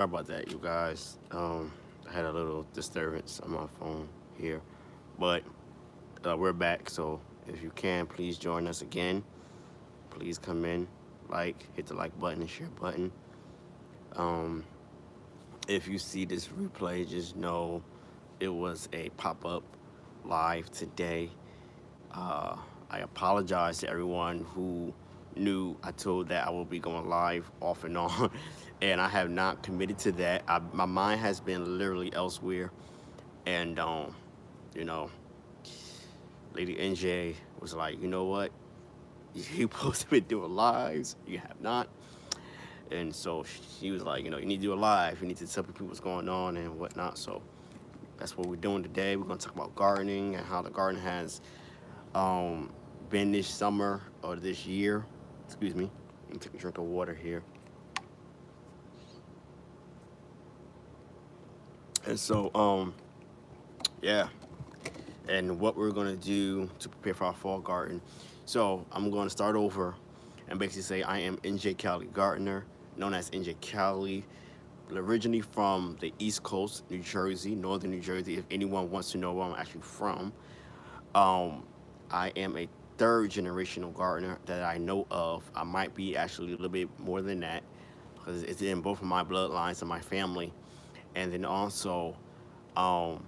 Sorry about that, you guys. I had a little disturbance on my phone here, but we're back. So if you can, please join us again. Please come in, hit the like button and share button. Um, if you see this replay, just know it was a pop up live today. Uh, I apologize to everyone who knew I told that I will be going live off and on, and I have not committed to that. My mind has been literally elsewhere, and you know, Lady NJ was like, you know what, you supposed to be doing lives, you have not, and so she was like, you need to do a live, you need to tell people what's going on and whatnot. So that's what we're doing today. We're gonna talk about gardening and how the garden has um, been this summer or this year. Excuse me. Let me take a drink of water here. And so, yeah. And what we're gonna do to prepare for our fall garden. So I'm gonna start over and basically say I am NJ Cali Gardener, known as NJ Cali, originally from the East Coast, New Jersey, Northern New Jersey. If anyone wants to know where I'm actually from, Um, I am a third generational gardener that I know of. I might be actually a little bit more than that because it's in both of my bloodlines and my family. And then also, um,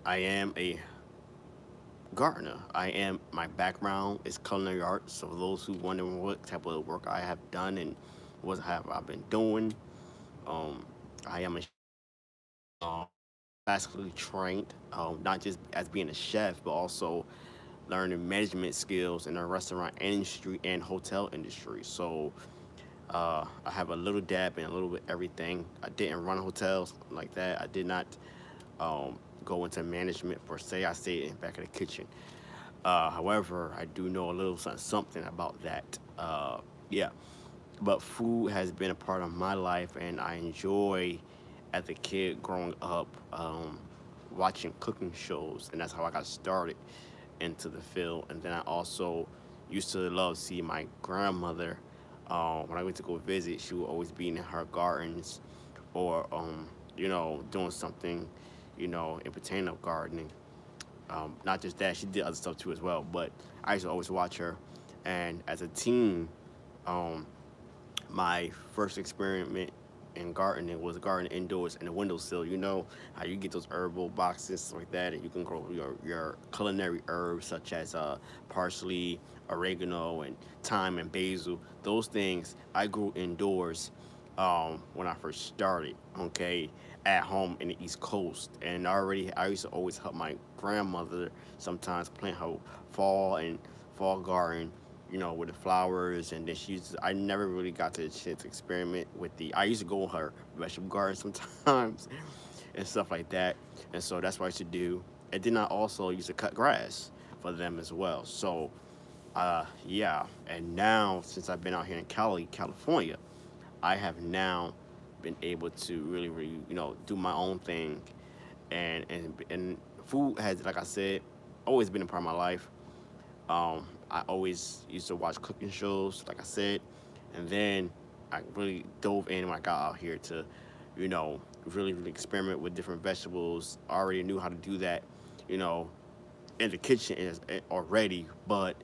I am a gardener. My background is culinary arts. So those who wonder what type of work I have done and what have I been doing, um, I am a um, classically trained, not just as being a chef, but also learning management skills in the restaurant industry and hotel industry. So I have a little dab in a little bit everything. I didn't run hotels like that. I did not go into management per se. I stayed in back of the kitchen. However, I do know a little something about that. Yeah, but food has been a part of my life, and I enjoy, as a kid growing up, watching cooking shows, and that's how I got started into the field. And then I also used to love to see my grandmother. When I went to go visit, she would always be in her gardens, or doing something, in pertaining of gardening. Not just that, she did other stuff too as well. But I used to always watch her. And as a teen, um, my first experiment in gardening was gardening indoors in a windowsill. You know how you get those herbal boxes stuff like that, and you can grow your culinary herbs such as parsley, oregano, and thyme and basil. Those things I grew indoors when I first started. Okay, at home in the East Coast, and I used to always help my grandmother sometimes plant her fall and fall garden, with the flowers. And then I never really got to a chance to experiment with I used to go in her vegetable garden sometimes and stuff like that. And so that's what I used to do. And then I also used to cut grass for them as well. So, yeah. And now, since I've been out here in Cali, California, I have now been able to really, really, do my own thing. And food has, like I said, always been a part of my life. I always used to watch cooking shows, like I said, and then I really dove in when I got out here to, really, really experiment with different vegetables. I already knew how to do that, you know, in the kitchen already. But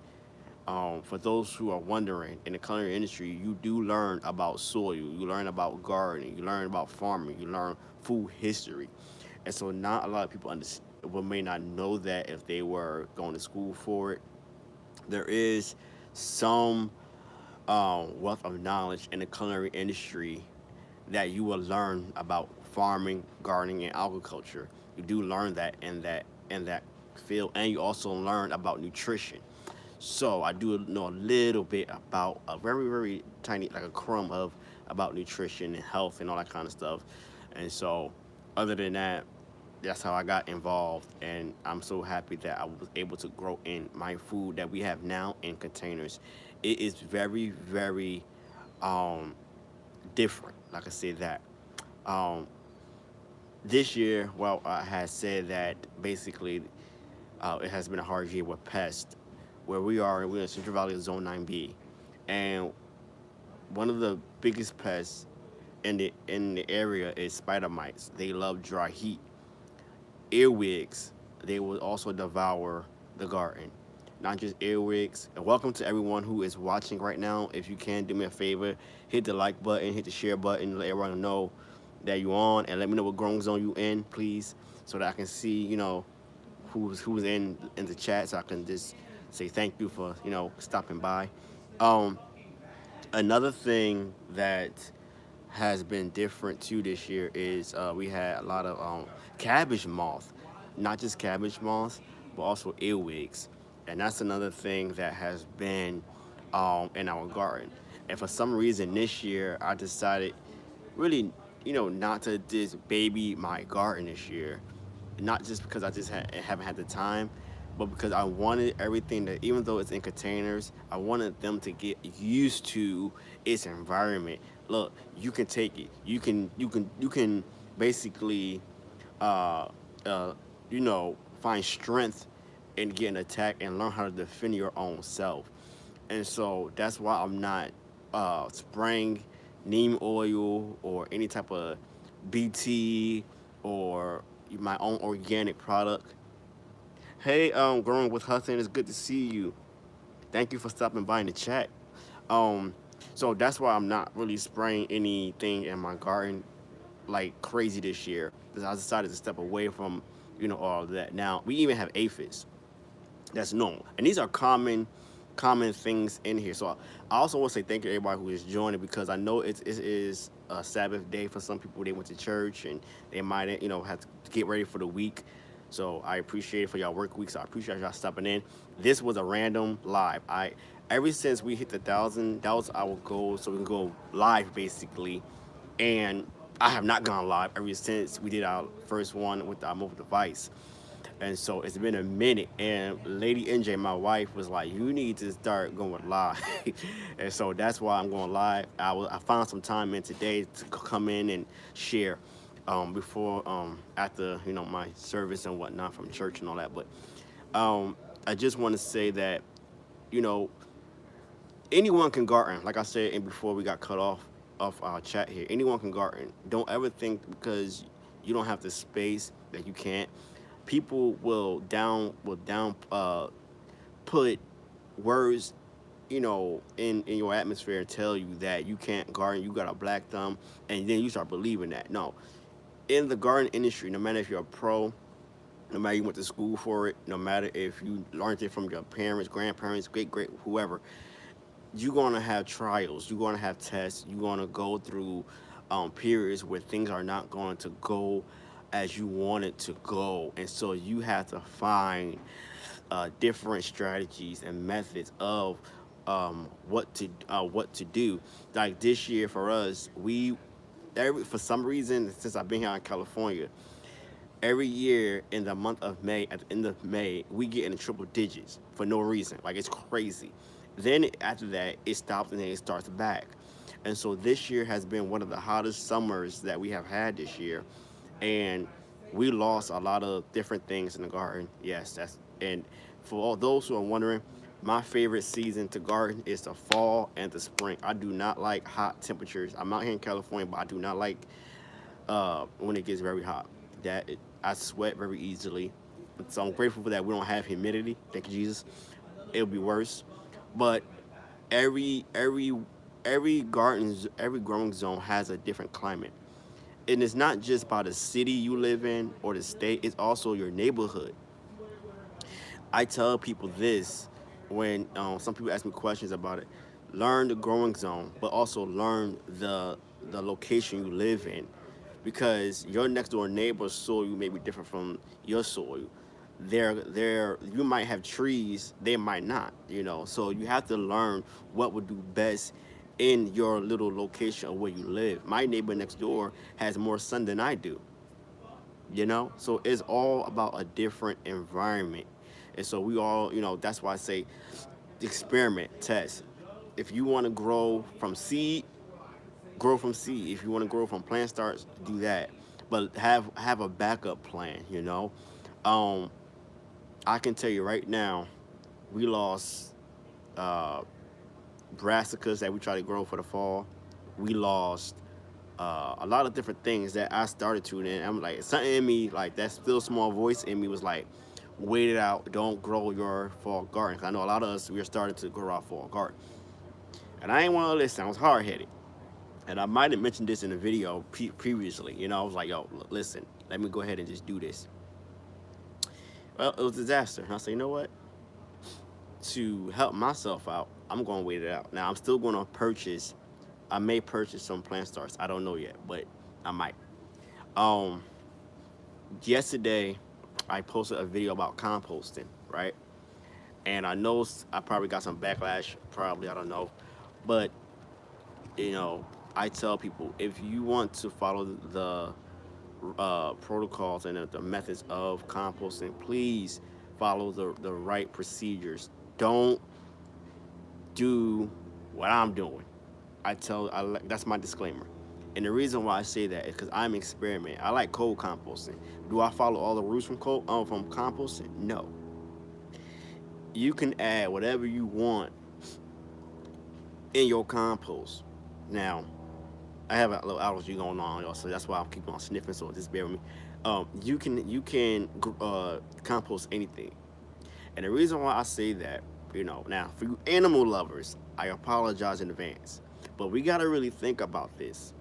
for those who are wondering, in the culinary industry, you do learn about soil, you learn about gardening, you learn about farming, you learn food history. And so not a lot of people may not know that if they were going to school for it. There is some wealth of knowledge in the culinary industry that you will learn about farming, gardening, and agriculture. You do learn that in that field, and you also learn about nutrition. So I do know a little bit about a very, very tiny, like a crumb of about nutrition and health and all that kind of stuff. And so, other than that, that's how I got involved, and I'm so happy that I was able to grow in my food that we have now in containers. It is very, very um, different. Like I said that. Um, this year, well, I had said that basically it has been a hard year with pests. Where we're in Central Valley Zone 9B, and one of the biggest pests in the area is spider mites. They love dry heat. Earwigs, they will also devour the garden. Not just earwigs. And welcome to everyone who is watching right now. If you can do me a favor, hit the like button, hit the share button, let everyone know that you on, and let me know what growing zone you in, please, so that I can see, who's in the chat, so I can just say thank you for stopping by. Um, Another thing that has been different too this year is we had a lot of cabbage moth, not just cabbage moths, but also earwigs, and that's another thing that has been in our garden. And for some reason this year, I decided really, not to just baby my garden this year, not just because I just haven't had the time, but because I wanted everything that, even though it's in containers, I wanted them to get used to its environment. Look, you can take it. You can basically, uh, uh, find strength in getting attacked and learn how to defend your own self. And so that's why I'm not spraying neem oil or any type of BT or my own organic product. Hey, growing with Hudson, it's good to see you. Thank you for stopping by in the chat. Um, so that's why I'm not really spraying anything in my garden like crazy this year. Because I decided to step away from all of that. Now we even have aphids. That's normal, and these are common things in here. So I also want to say thank you to everybody who is joining, because I know it is a Sabbath day for some people. They went to church and they might have to get ready for the week. So I appreciate it for y'all work week. So I appreciate y'all stopping in. This was a random live. I Ever since we hit the 1,000, that was our goal, so we can go live basically. And I have not gone live ever since we did our first one with our mobile device. And so it's been a minute, and Lady NJ, my wife, was like, "You need to start going live," and so that's why I'm going live. I found some time in today to come in and share before after my service and whatnot from church and all that. But I just want to say that you know anyone can garden. Like I said, and before we got cut off our chat here, anyone can garden. Don't ever think because you don't have the space that you can't. People will down put words in your atmosphere and tell you that you can't garden, you got a black thumb, and then you start believing that. No, in the garden industry, no matter if you're a pro, no matter you went to school for it, no matter if you learned it from your parents, grandparents, great whoever, you're gonna have trials, you're gonna have tests, you're gonna go through periods where things are not going to go as you want it to go, and so you have to find different strategies and methods of what to do. Like this year for us, for some reason, since I've been here in California, every year in the month of May, at the end of May, we get in the triple digits for no reason. Like it's crazy. Then after that, it stops and then it starts back. And so this year has been one of the hottest summers that we have had this year, and we lost a lot of different things in the garden. Yes, that's and for all those who are wondering, my favorite season to garden is the fall and the spring. I do not like hot temperatures. I'm out here in California, but I do not like when it gets very hot. I sweat very easily. So I'm grateful for that. We don't have humidity. Thank you, Jesus. It'll be worse. But every every every growing zone has a different climate. And it's not just by the city you live in or the state, it's also your neighborhood. I tell people this when some people ask me questions about it. Learn the growing zone, but also learn the location you live in, because your next door neighbor's soil may be different from your soil. You might have trees, they might not. So you have to learn what would do best in your little location of where you live. My neighbor next door has more sun than I do. So it's all about a different environment. And so we all, that's why I say experiment, test. If you want to grow from seed. If you want to grow from plant starts, do that. But have a backup plan. um I can tell you right now, we lost uh brassicas that we tried to grow for the fall. We lost a lot of different things that I started to, and I'm like, something in me, like that still small voice in me was like, wait it out, don't grow your fall garden. 'Cause I know a lot of us, we are starting to grow our fall garden. And I ain't want to listen, I was hard headed. And I might have mentioned this in a video previously. You know, I was like, yo, listen, let me go ahead and just do this. Well, it was a disaster. And I said, you know what? To help myself out, I'm going to wait it out. Now, I'm still going to purchase, I may purchase some plant starts. I don't know yet, but I might. Um, Yesterday, I posted a video about composting, right? And I know I probably got some backlash, probably, I don't know. But, you know, I tell people, if you want to follow the protocols and the methods of composting, please follow the right procedures. Don't do what I'm doing. That's my disclaimer. And the reason why I say that is because I'm experimenting. I like cold composting. Do I follow all the rules from composting? No. You can add whatever you want in your compost. Now, I have a little allergy going on, y'all, so that's why I'm keeping on sniffing. So just bear with me. You can compost anything, and the reason why I say that, now for you animal lovers, I apologize in advance, but we gotta really think about this.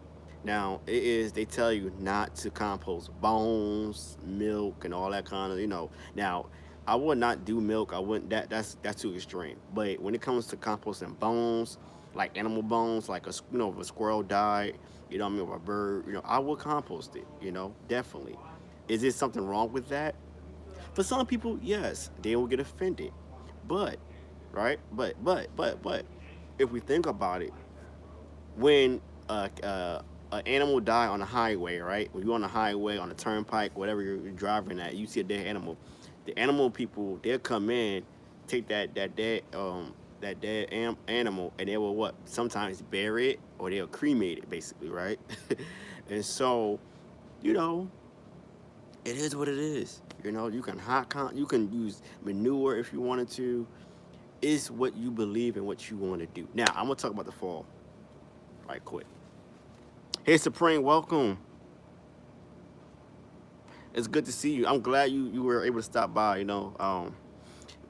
Now, they tell you not to compost bones, milk, and all that kind of, Now, I would not do milk. I wouldn't. That's too extreme. But when it comes to composting bones, like animal bones, like if a squirrel died, what I mean, or a bird, I would compost it. Definitely. Is there something wrong with that? For some people, yes, they will get offended. But, right? But, if we think about it, when an animal die on the highway, right? When you're on the highway, on the turnpike, whatever you're driving at, you see a dead animal. The animal people, they'll come in, take that dead animal, and they will what? Sometimes bury it or they'll cremate it, basically, right? And so, you know, it is what it is. You can you can use manure if you wanted to. It's what you believe and what you want to do. Now, I'm gonna talk about the fall right quick. Hey, Supreme, welcome. It's good to see you. I'm glad you were able to stop by.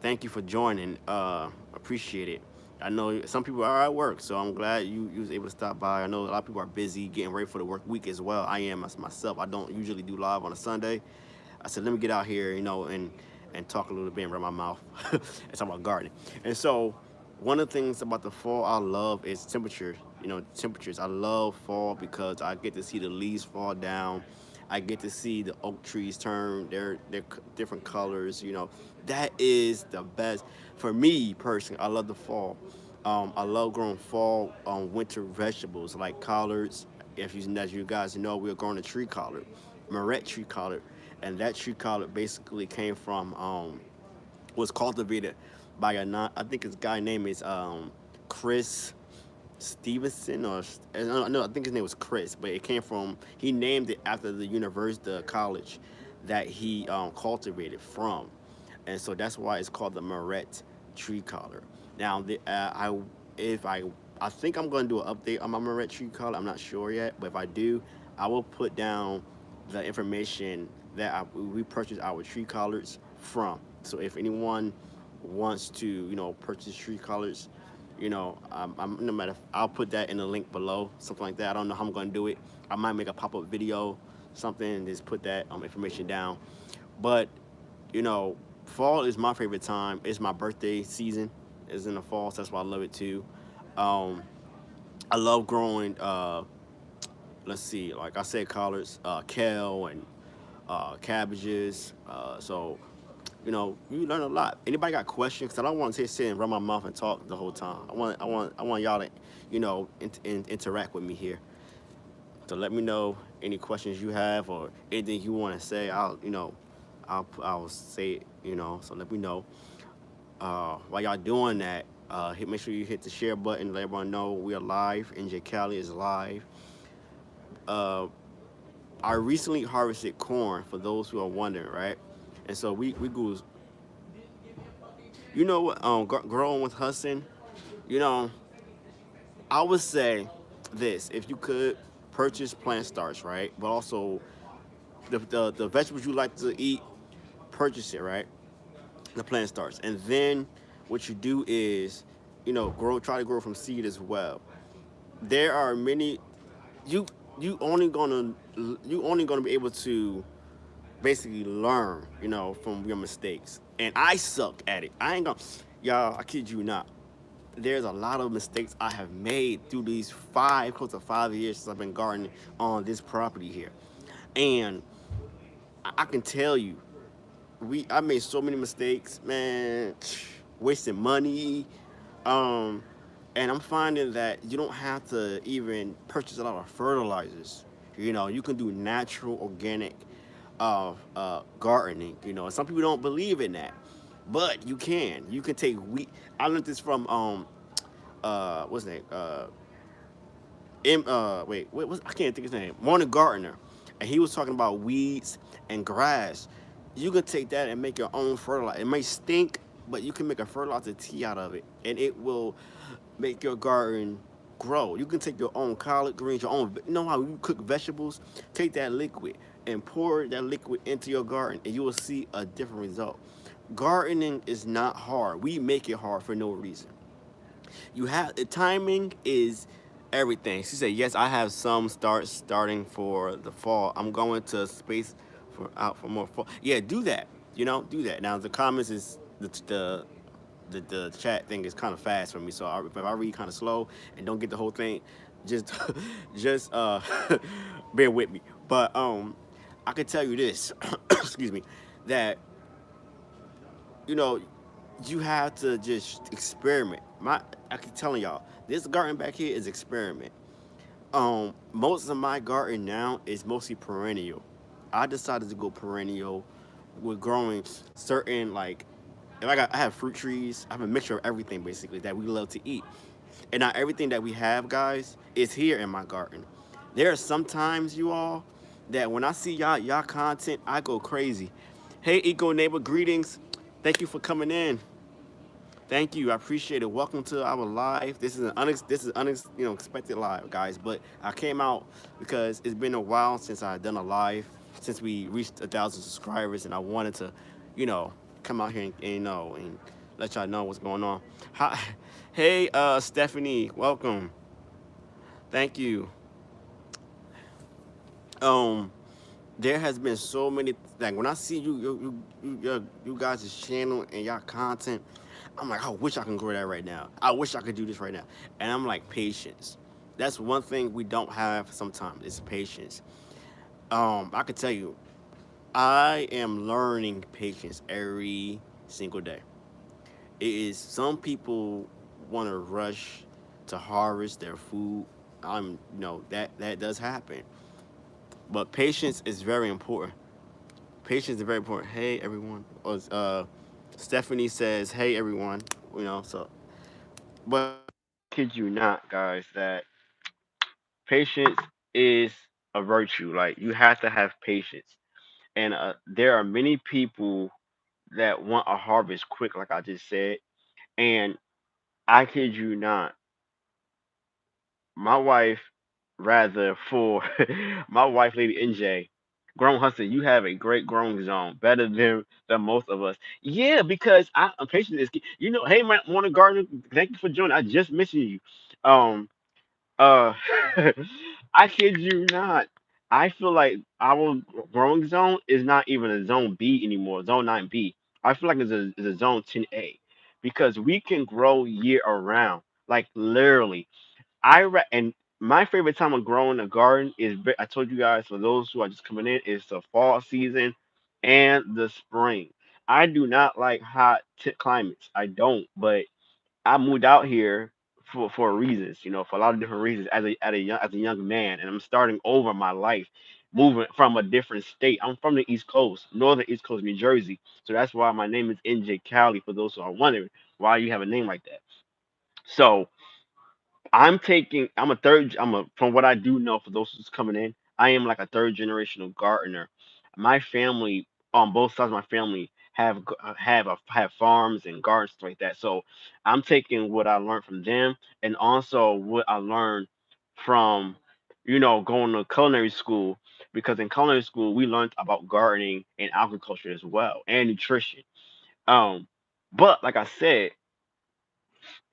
Thank you for joining. Appreciate it. I know some people are at work, so I'm glad you was able to stop by. I know a lot of people are busy getting ready for the work week as well. I am myself. I don't usually do live on a Sunday. I said, let me get out here, and talk a little bit and run my mouth and talk about gardening. And so, one of the things about the fall I love is temperature. Temperatures. I love fall because I get to see the leaves fall down. I get to see the oak trees turn their different colors. That is the best for me personally. I love the fall. I love growing fall winter vegetables like collards. As you guys know, we're growing a tree collard, Moret tree collard, and that tree collard basically came from was cultivated by I think his guy name is Chris Stevenson, or no, I think his name was Chris, but he named it after the university, the college that he cultivated from, and so that's why it's called the Moret tree collar. Now, if I think I'm going to do an update on my Moret tree collar. I'm not sure yet, but if I do, I will put down the information that we purchased our tree collards from. So if anyone wants to, purchase tree collards, no matter, I'll put that in the link below, something like that. I don't know how I'm going to do it. I might make a pop-up video, something, and just put that information down. But, fall is my favorite time. It's my birthday season. It's in the fall, so that's why I love it too. I love growing, let's see, like I said, collards, kale, and cabbages. So you learn a lot. Anybody got questions? Cause I don't want to sit and run my mouth and talk the whole time. I want y'all to, interact with me here. So let me know any questions you have or anything you want to say. I'll say it. So let me know. While y'all doing that, make sure you hit the share button. Let everyone know we are live. NJ Cali is live. I recently harvested corn, for those who are wondering, right? And so we grew, growing with Hudson, I would say this: if you could purchase plant starts, right? But also the vegetables you like to eat, purchase it, right? The plant starts, and then what you do is, grow, try to grow from seed as well. There are many you you only gonna you only gonna be able to basically learn, from your mistakes. And I suck at it. I ain't gonna, y'all. I kid you not. There's a lot of mistakes I have made through these close to 5 years since I've been gardening on this property here, and I can tell you, I made so many mistakes, man, wasting money, um, and I'm finding that you don't have to even purchase a lot of fertilizers. You can do natural, organic, gardening. And some people don't believe in that, but you can. You can take wheat. I learned this from what's his name? Wait, I can't think of his name. Morning Gardener, and he was talking about weeds and grass. You can take that and make your own fertilizer. It may stink, but you can make a fertilizer tea out of it, and it will make your garden grow. You can take your own collard greens, your own. You know how you cook vegetables? Take that liquid and pour that liquid into your garden, and you will see a different result. Gardening is not hard. We make it hard for no reason. You have the timing is everything. She said, "Yes, I have some starting for the fall. I'm going to space for out for more fall. Yeah, do that. Do that. Now the comments is the chat thing is kind of fast for me, so if I read kind of slow and don't get the whole thing, just just bear with me. But I can tell you this, excuse me, that you know you have to just experiment. I keep telling y'all, this garden back here is experiment. Most of my garden now is mostly perennial. I decided to go perennial with growing certain, like, if I have fruit trees. I have a mixture of everything basically that we love to eat, and not everything that we have, guys, is here in my garden. There are sometimes, you all, that when I see y'all content, I go crazy. Hey, Eco Neighbor, greetings. Thank you for coming in. Thank you. I appreciate it. Welcome to our live. Expected live, guys. But I came out because it's been a while since I've done a live, since we reached 1,000 subscribers, and I wanted to, you know, come out here and let y'all know what's going on. Hi, hey, Stephanie, welcome. Thank you. Um, there has been so many, like, when I see you guys' channel and y'all content, I'm like, I wish I can grow that right now. I wish I could do this right now. And I'm like, patience. That's one thing we don't have sometimes. It's patience. I could tell you, I am learning patience every single day. It is some people want to rush to harvest their food. That does happen, but patience is very important. Patience is very important. Hey everyone. Stephanie says, "Hey everyone." So, but kid you not, guys, that patience is a virtue. Like, you have to have patience, and there are many people that want a harvest quick, like I just said. And I kid you not, my wife, rather for my wife, Lady NJ, Grown Hudson, you have a great growing zone, better than most of us. Yeah, because I'm patient is key. Hey, my morning gardener, thank you for joining. I just mentioned you. Um, uh, I kid you not. I feel like our growing zone is not even a zone B anymore, zone 9B. I feel like it's a zone 10A because we can grow year around, like literally. And my favorite time of growing a garden is, I told you guys, for those who are just coming in, is the fall season and the spring. I do not like hot climates. I don't, but I moved out here for reasons, for a lot of different reasons, as a young man, and I'm starting over my life, moving from a different state. I'm from the East Coast, northern East Coast, New Jersey, so that's why my name is NJ Cali. For those who are wondering why you have a name like that, so from what I do know, for those who's coming in, I am like a third generational gardener. My family, on both sides of my family, have farms and gardens, stuff like that. So I'm taking what I learned from them, and also what I learned from going to culinary school, because in culinary school we learned about gardening and agriculture as well, and nutrition. Um, but like I said,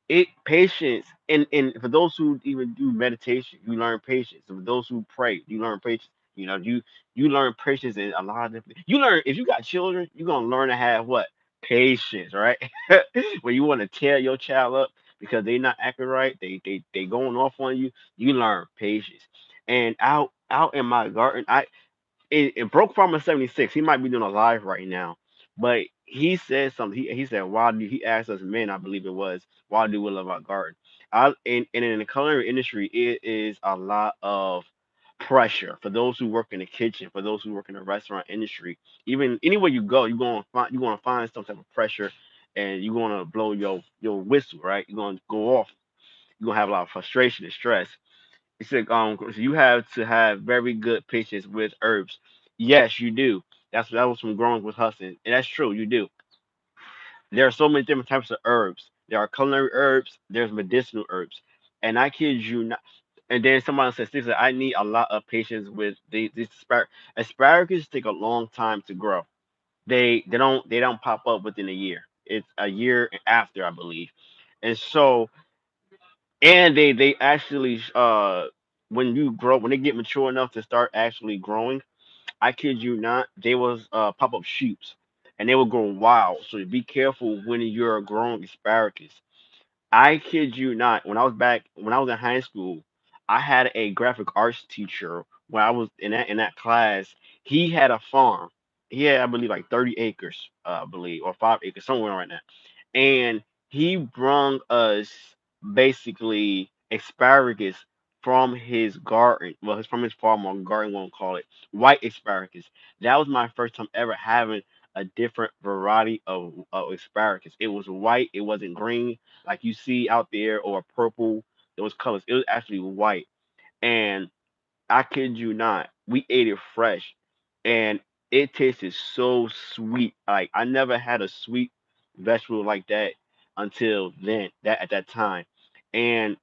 it patience, and for those who even do meditation, you learn patience. And for those who pray, you learn patience. You learn patience in a lot of different. You learn, if you got children, you're gonna learn to have what, patience, right? When you want to tear your child up because they not acting right, they going off on you. You learn patience. And out in my garden, it broke Farmer 76. He might be doing a live right now, but he said something. He said, why do he asked us men, I believe it was, why do we love our garden? And in the culinary industry, it is a lot of pressure for those who work in the kitchen, for those who work in the restaurant industry. Even anywhere you go, you're gonna find some type of pressure, and you're gonna blow your whistle, right? You're gonna go off. You're gonna have a lot of frustration and stress. He said, so you have to have very good patience with herbs. Yes, you do. That was from growing with Hudson, and that's true. You do. There are so many different types of herbs. There are culinary herbs. There's medicinal herbs, and I kid you not. And then somebody says, "Steve, I need a lot of patience with these asparagus. Asparagus take a long time to grow. They don't pop up within a year. It's a year after, I believe, and so and they actually when they get mature enough to start actually growing, I kid you not, they was pop up shoots, and they will grow wild. So be careful when you're growing asparagus. I kid you not. When I was in high school, I had a graphic arts teacher. When I was in that class, he had a farm. He had, I believe, like 30 acres, I believe, or 5 acres, somewhere right now. And he brung us basically asparagus from his garden. Well, it's from his farm or garden, won't call it, white asparagus. That was my first time ever having a different variety of asparagus. It was white. It wasn't green like you see out there, or purple, those colors. It was actually white. And I kid you not, we ate it fresh, and it tasted so sweet. Like, I never had a sweet vegetable like that until then, that at that time. And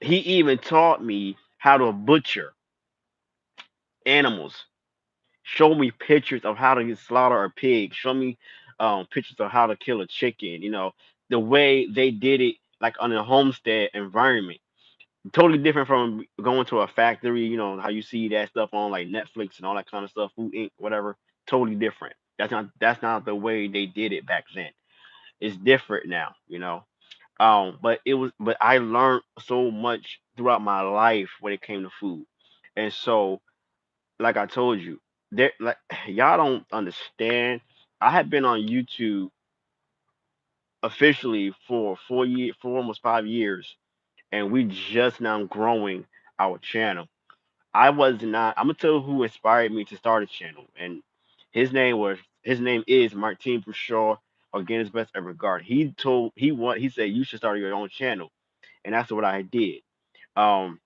he even taught me how to butcher animals, show me pictures of how to slaughter a pig, show me pictures of how to kill a chicken, the way they did it, like on a homestead environment. Totally different from going to a factory, how you see that stuff on like Netflix and all that kind of stuff, Food Inc., whatever. Totally different. That's not the way they did it back then. It's different now. But I learned so much throughout my life when it came to food. And so, like I told you, there, like, y'all don't understand. I have been on YouTube officially for 4 years, for almost 5 years, and we just now growing our channel. I was not. I'm gonna tell you who inspired me to start a channel, and his name is Martin Bouchard, Organic Best Ever Garden. He said you should start your own channel, and that's what I did. Um,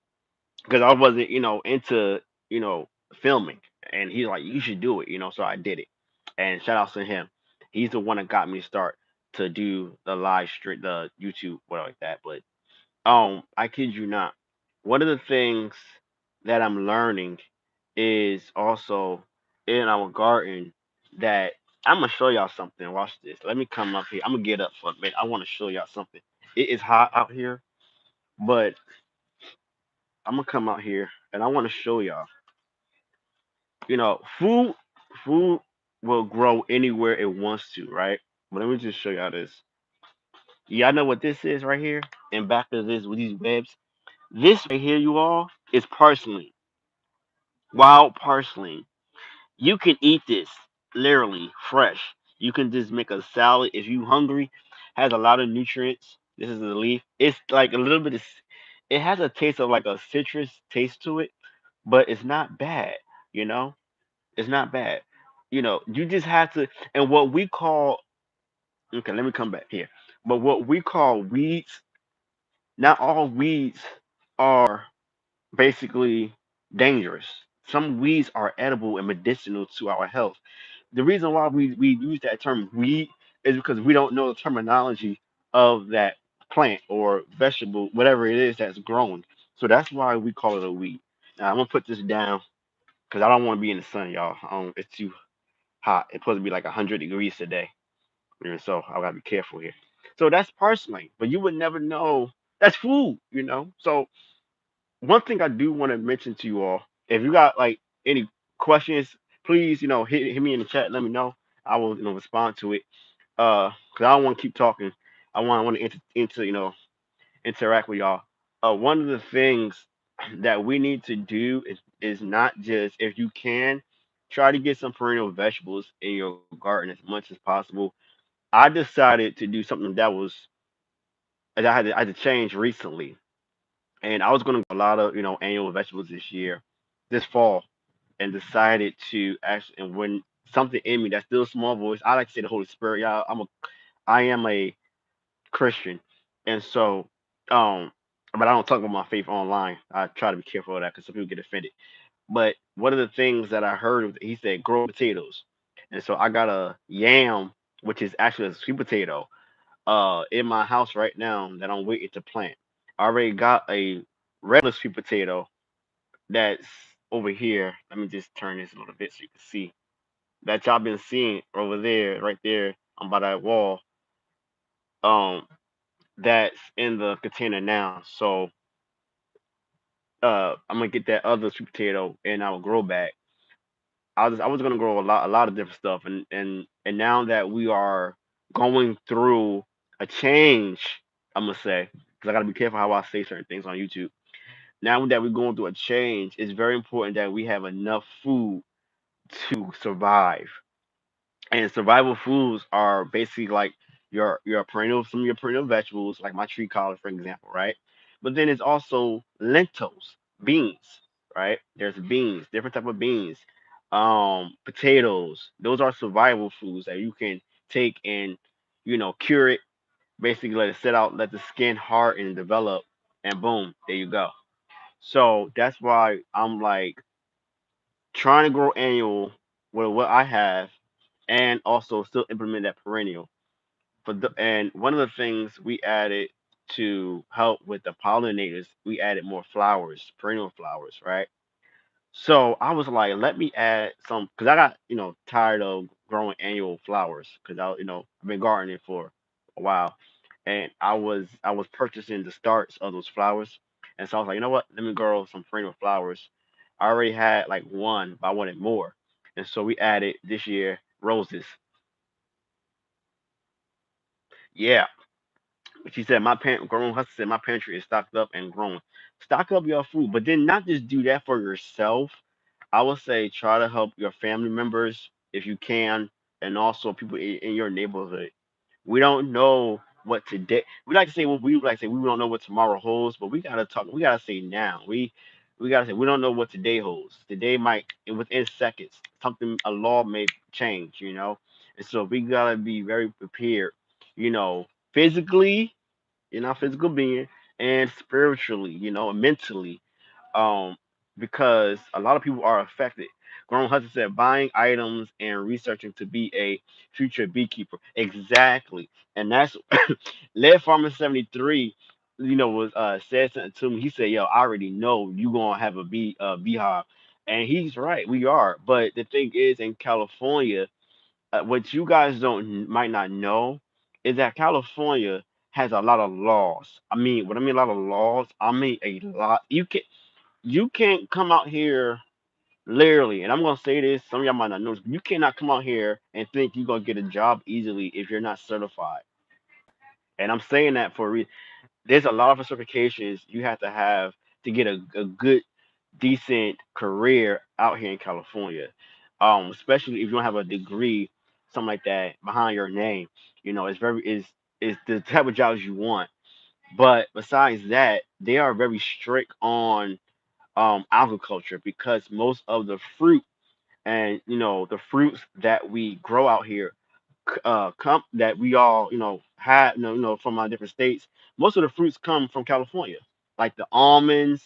because I wasn't, into, filming. And he's like, you should do it. So I did it. And shout out to him. He's the one that got me to start to do the live stream, the YouTube, whatever like that. But I kid you not. One of the things that I'm learning is also in our garden that I'm gonna show y'all something. Watch this. Let me come up here. I'm gonna get up for a minute. I want to show y'all something. It is hot out here, but I'm gonna come out here and I want to show y'all. Food will grow anywhere it wants to, right? But let me just show y'all this. Y'all know what this is right here? And back of this with these webs. This right here, you all, is parsley. Wild parsley. You can eat this literally fresh. You can just make a salad if you hungry. Has a lot of nutrients. This is the leaf. It's like a little bit of. It has a taste of like a citrus taste to it, but it's not bad. You know, it's not bad. You just have to. And what we call, okay, let me come back here. But what we call weeds, not all weeds are basically dangerous. Some weeds are edible and medicinal to our health. The reason why we use that term weed is because we don't know the terminology of that plant or vegetable, whatever it is that's growing. So that's why we call it a weed. I'm gonna put this down because I don't want to be in the sun, y'all. It's too hot. It's supposed to be like 100 degrees today, so I gotta be careful here. So that's parsley, but you would never know that's food. So one thing I do want to mention to you all, if you got like any questions, please, hit me in the chat. Let me know. I will, respond to it. Cause I don't want to keep talking. I want to interact with y'all. One of the things that we need to do is not just, if you can, try to get some perennial vegetables in your garden as much as possible. I decided to do something that I had to change recently, and I was going to grow a lot of annual vegetables this year, this fall, and decided to actually, and when something in me, that still small voice, I like to say the Holy Spirit. Yeah, I am a Christian, and so but I don't talk about my faith online. I try to be careful of that because some people get offended. But one of the things that I heard he said grow potatoes, and so I got a yam, which is actually a sweet potato, in my house right now that I'm waiting to plant. I already got a regular sweet potato that's over here. Let me just turn this a little bit so you can see that y'all been seeing over there, right there, by that wall. Um, that's in the container now. So I'm gonna get that other sweet potato and I'll grow back. I was gonna grow a lot of different stuff, and now that we are going through a change, I'm gonna say, because I gotta be careful how I say certain things on YouTube. Now that we're going through a change, it's very important that we have enough food to survive. And survival foods are basically like your perennial, some of your perennial vegetables, like my tree collard, for example, right? But then it's also lentils, beans, right? There's beans, different type of beans, potatoes. Those are survival foods that you can take and cure it. Basically, let it sit out, let the skin harden and develop, and boom, there you go. So that's why I'm like trying to grow annual with what I have, and also still implement that perennial. And one of the things we added to help with the pollinators, we added more flowers, perennial flowers, right? So I was like, let me add some, because I got tired of growing annual flowers, because I've been gardening for a while, and I was purchasing the starts of those flowers, and so I was like, you know what, let me grow some perennial flowers. I already had like one, but I wanted more, and so we added this year roses. Yeah, she said grown husband said my pantry is stocked up and growing. Stock up your food, but then not just do that for yourself. I would say try to help your family members if you can, and also people in your neighborhood. We don't know what today. We like to say what we like to say. We don't know what tomorrow holds, but we gotta talk. We gotta say now. We gotta say we don't know what today holds. Today might within seconds something a law may change. And so we gotta be very prepared. Physically, you're not a physical being, and spiritually, and mentally, um, because a lot of people are affected. Grown Hudson said, buying items and researching to be a future beekeeper. Exactly, and that's Lead Farmer 73. Was said something to me. He said, "Yo, I already know you gonna have a beehive," and he's right. We are, but the thing is, in California, what you guys don't might not know is that California has a lot of laws. I mean, what I mean a lot of laws, I mean a lot. You can't come out here literally, and I'm gonna say this. Some of y'all might not know this, but you cannot come out here and think you're gonna get a job easily if you're not certified. And I'm saying that for a reason. There's a lot of certifications you have to get a good, decent career out here in California. Especially if you don't have a degree, something like that behind your name. It's the type of jobs you want. But besides that, they are very strict on agriculture because most of the fruit and the fruits that we grow out here that we all had from our different states. Most of the fruits come from California, like the almonds,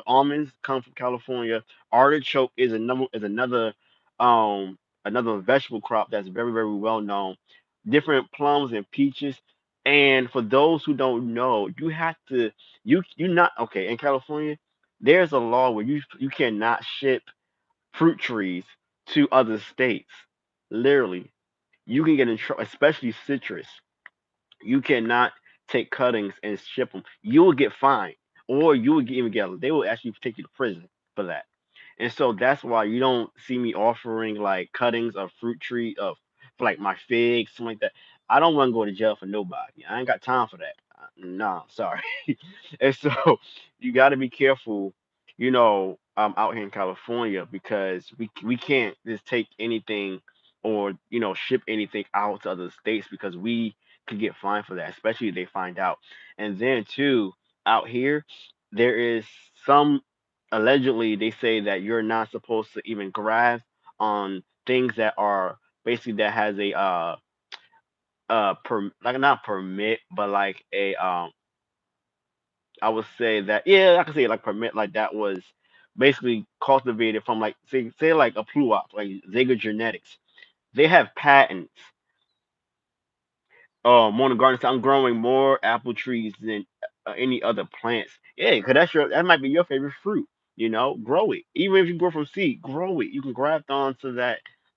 almonds come from California. Artichoke is another vegetable crop that's very very well known. Different plums and peaches. And for those who don't know, you have to you not okay in California. there's a law where you cannot ship fruit trees to other states. Literally, you can get in trouble, especially citrus. You cannot take cuttings and ship them. You will get fined, or you will even get. They will actually take you to prison for that. And so that's why you don't see me offering like cuttings of fruit tree of for like my figs, something like that. I don't want to go to jail for nobody. I ain't got time for that. Nah, sorry. And so you got to be careful, out here in California because we can't just take anything or ship anything out to other states because we could get fined for that, especially if they find out. And then too, out here, there is some allegedly they say that you're not supposed to even grab on things that are basically that has a like not permit but like a I would say that yeah I can say like permit like that was basically cultivated from like say like a pluoc like Zega Genetics. They have patents Morning Garden said, I'm growing more apple trees than any other plants. Yeah, because that might be your favorite fruit. Grow it. Even if you grow from seed, grow it. You can graft onto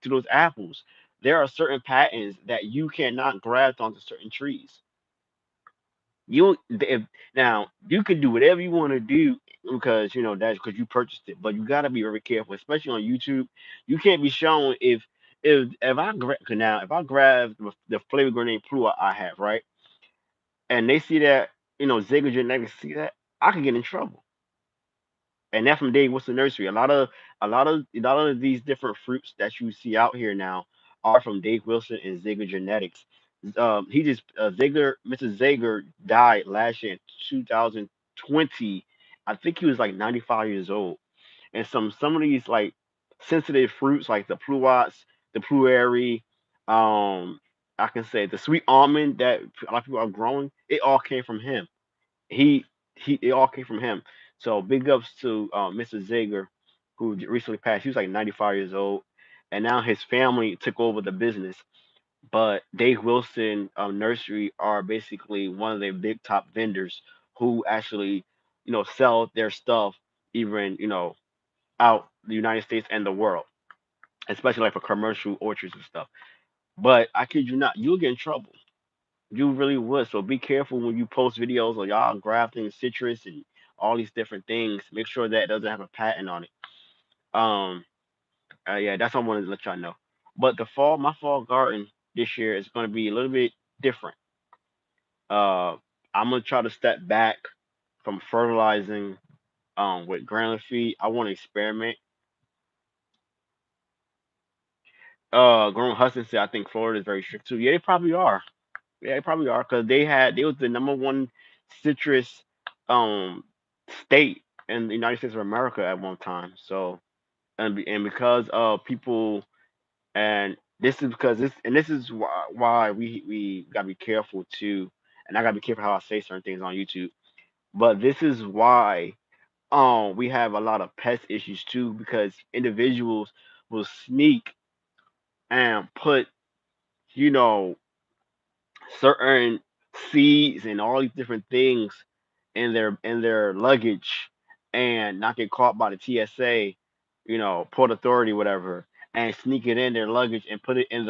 to those apples. There are certain patents that you cannot graft onto certain trees. If now you can do whatever you want to do because that's because you purchased it, but you got to be very careful, especially on YouTube. You can't be shown if I grab now if I grab the flavor grenade Plua I have right and they see that, Zig Genetics see that, I could get in trouble. And that's from Dave Wilson Nursery. A lot of these different fruits that you see out here now are from Dave Wilson and Ziegler Genetics. He just Ziegler, Mrs. Zager died last year in 2020. I think he was like 95 years old. And some of these like sensitive fruits like the pluots, the plueri, um, I can say the sweet almond that a lot of people are growing, it all came from him. He it all came from him. So big ups to Mr. Zager, who recently passed. He was like 95 years old, and now his family took over the business. But Dave Wilson Nursery are basically one of the big top vendors who actually, sell their stuff even out the United States and the world, especially like for commercial orchards and stuff. But I kid you not, you'll get in trouble. You really would. So be careful when you post videos of y'all grafting citrus and all these different things. Make sure that it doesn't have a patent on it. Um, yeah, that's what I wanted to let y'all know. But my fall garden this year is going to be a little bit different. Uh, I'm gonna try to step back from fertilizing with granule feed. I want to experiment. Growing Hudson said I think Florida is very strict too. Yeah, they probably are. Yeah, they probably are because they was the number one citrus um state in the United States of America at one time. So and because of people and this is why we gotta be careful too, and I gotta be careful how I say certain things on YouTube. But this is why we have a lot of pest issues too because individuals will sneak and put you know certain seeds and all these different things in their luggage and not get caught by the TSA, Port Authority, whatever, and sneak it in their luggage and put it in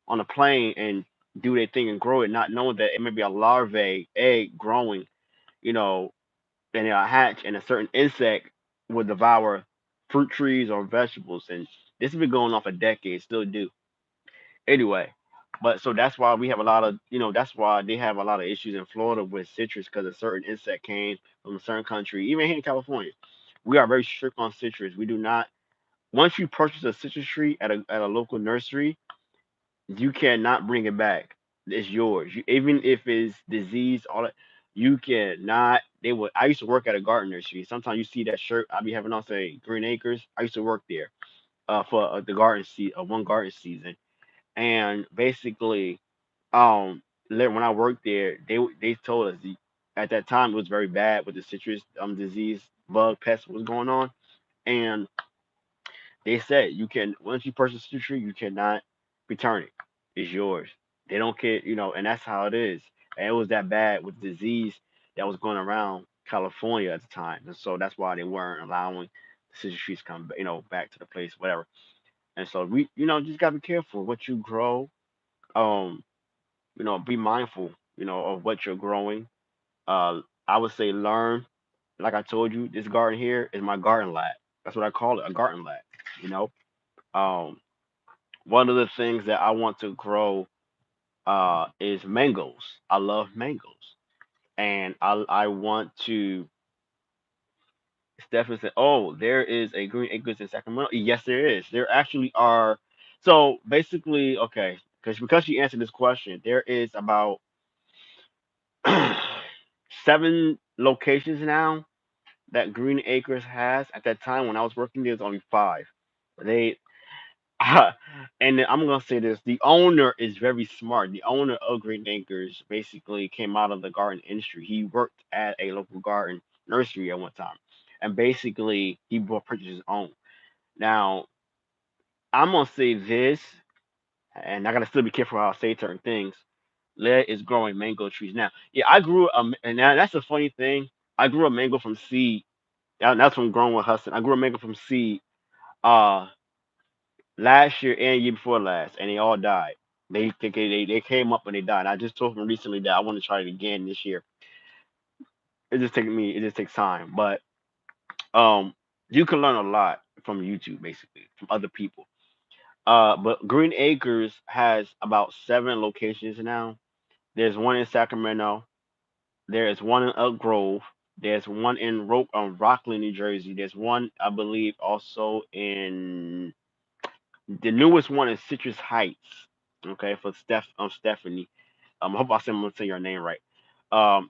on a plane and do their thing and grow it, not knowing that it may be a larvae egg growing, you know, and it'll hatch and a certain insect will devour fruit trees or vegetables. And this has been going on for decades, still do. Anyway, but so that's why we have a lot of, that's why they have a lot of issues in Florida with citrus because a certain insect came from a certain country. Even here in California, we are very strict on citrus. We do not. Once you purchase a citrus tree at a local nursery, you cannot bring it back. It's yours. Even if it's diseased, all that, you cannot. They would. I used to work at a garden nursery. Sometimes you see that shirt I be having on say Green Acres. I used to work there for the garden one garden season, and basically when I worked there, they told us at that time it was very bad with the citrus disease bug pest was going on, and they said you can once you purchase the tree, you cannot return it. It's yours. They don't care, and that's how it is. And it was that bad with disease that was going around. California at the time, and so that's why they weren't allowing the citrus trees to come, back to the place, whatever. And so we, just gotta be careful what you grow. Um, be mindful, of what you're growing. I would say learn. Like I told you, this garden here is my garden lab. That's what I call it, a garden lab. You know, um, one of the things that I want to grow is mangoes. I love mangoes, and I want to. Stephen said, "Oh, there is a Green Acres in Sacramento." Yes, there is. There actually are. So basically, okay, because you answered this question, there is about 7 locations now that Green Acres has. At that time when I was working, there was only 5. They and then I'm gonna say this: the owner is very smart. The owner of Green Acres basically came out of the garden industry. He worked at a local garden nursery at one time, and basically he bought purchased his own. Now I'm gonna say this, and I gotta still be careful how I say certain things. Lead is growing mango trees now. Yeah, I grew and now that's a funny thing. I grew a mango from seed. That's from growing with Hudson. I grew a mango from seed. Uh, last year and year before last, and they all died. They came up and they died. I just told them recently that I want to try it again this year. It just takes time, but um, you can learn a lot from YouTube, basically from other people. But Green Acres has about 7 locations now. There's one in Sacramento. There is one in Elk Grove. There's one in Rockland, New Jersey. There's one, I believe, also in the newest one is Citrus Heights. Okay, for Stephanie. I hope I'm saying your name right.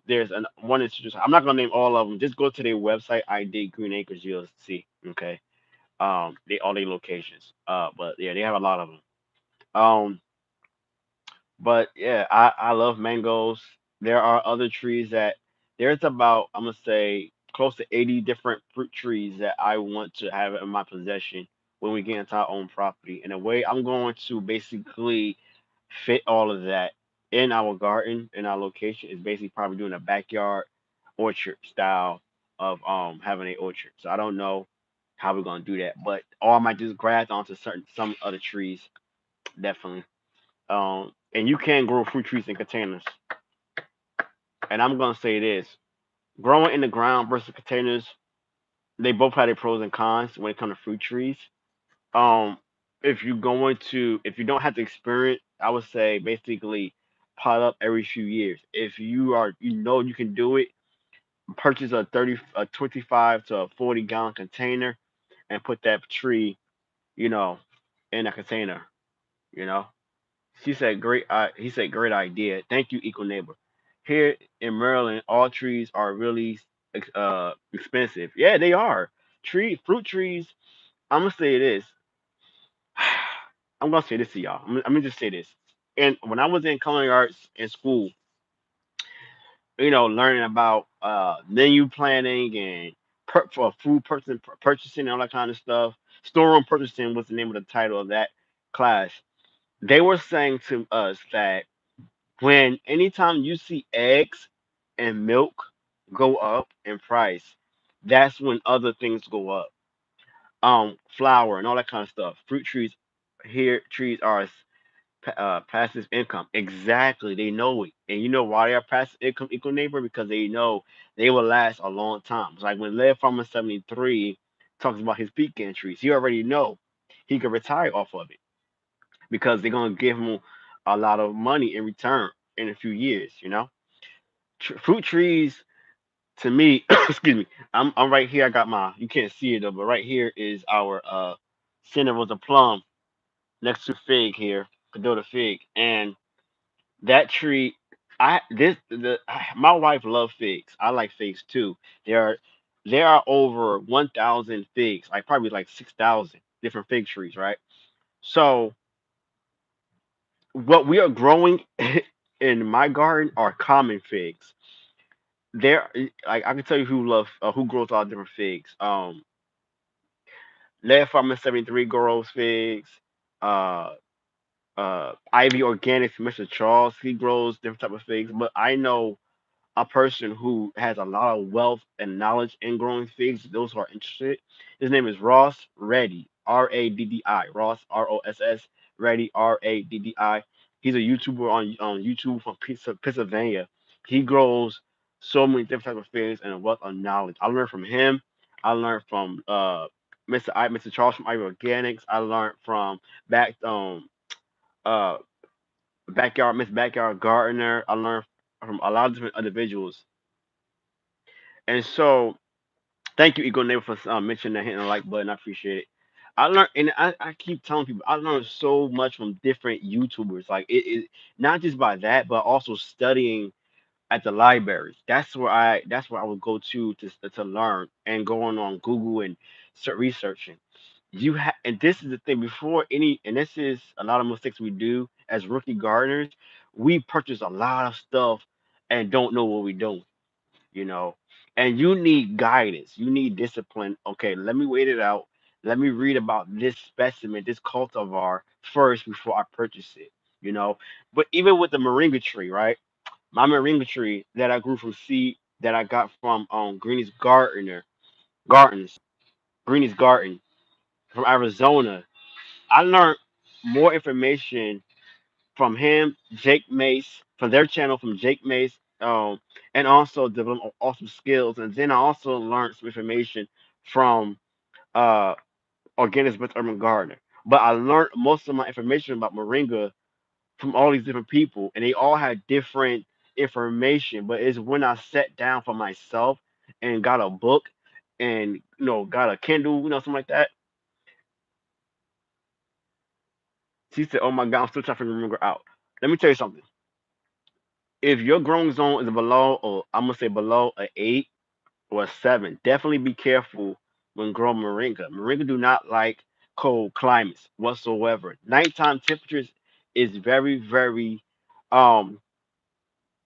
There's one in Citrus. I'm not gonna name all of them. Just go to their website. I did Green Acres. You'll see. Okay. They all their locations. But yeah, they have a lot of them. Um, but yeah, I love mangoes. There are other trees that there's about I'm gonna say close to 80 different fruit trees that I want to have in my possession when we get into our own property. And the way I'm going to basically fit all of that in our garden in our location is basically probably doing a backyard orchard style of having an orchard. So I don't know how we're gonna do that, but or I might just graft onto some other trees definitely. And you can grow fruit trees in containers. And I'm gonna say this: growing in the ground versus containers, they both have their pros and cons when it comes to fruit trees. Um, if you don't have the experience, I would say basically pot up every few years. If you know you can do it, purchase a 25 to a 40 gallon container and put that tree, you know, in a container. You know, She said, "Great." He said, "Great idea. Thank you, Equal Neighbor." Here in Maryland, all trees are really expensive. Yeah, they are. Fruit trees. I'm gonna say this. I'm gonna say this to y'all. I'm gonna just say this. And when I was in culinary arts in school, learning about menu planning and for purchasing and all that kind of stuff. Storeroom purchasing was the name of the title of that class. They were saying to us that when anytime you see eggs and milk go up in price, that's when other things go up. Flour and all that kind of stuff. Fruit trees here, trees are passive income. Exactly, they know it, and you know why they are passive income equal neighbor because they know they will last a long time. It's like when Lead Farmer 73 talks about his pecan trees, he already know he could retire off of it because they're gonna give him a lot of money in return in a few years. Fruit trees to me, excuse me, I'm right here. I got my you can't see it though, but right here is our Santa Rosa plum next to fig here, Cadota fig, and that tree. My wife loves figs. I like figs too. There are there are over 1,000 figs, like probably like 6,000 different fig trees, right? So what we are growing in my garden are common figs. Like I can tell you who grows all different figs. Lead Farmer 73 grows figs. Uh, Ivy Organics, Mr. Charles, he grows different type of figs. But I know a person who has a lot of wealth and knowledge in growing figs. Those who are interested. His name is Ross Reddy, Raddi. Ross Ross Reddy Raddi. He's a YouTuber on YouTube from Pennsylvania. He grows so many different types of figs and a wealth of knowledge. I learned from him. I learned from Mr. Charles from Ivy Organics. I learned from back uh Miss Backyard Gardener. I learned from a lot of different individuals. And so, thank you, Ego Neighbor, for mentioning that, hitting the like button. I appreciate it. I learned, and I keep telling people, I learned so much from different YouTubers. Like it not just by that, but also studying at the libraries. That's where I would go to learn and going on Google and start researching. And this is the thing before any, and this is a lot of mistakes we do as rookie gardeners. We purchase a lot of stuff and don't know what we're doing, you know. And you need guidance. You need discipline. Okay, let me wait it out. Let me read about this specimen, this cultivar first before I purchase it. You know. But even with the moringa tree, right? My moringa tree that I grew from seed that I got from Gardens, Greenie's Garden from Arizona. I learned more information from him, Jake Mace, from their channel, from Jake Mace, and also developed awesome skills. And then I also learned some information from uh, Organics with Urban Gardener. But I learned most of my information about Moringa from all these different people, and they all had different information. But it's when I sat down for myself and got a book and got a Kindle, something like that. She said, "Oh my God, I'm still trying to figure Moringa out." Let me tell you something. If your growing zone is below, or I'm gonna say below a 8 or a 7, definitely be careful when growing moringa. Moringa do not like cold climates whatsoever. Nighttime temperatures is very, very um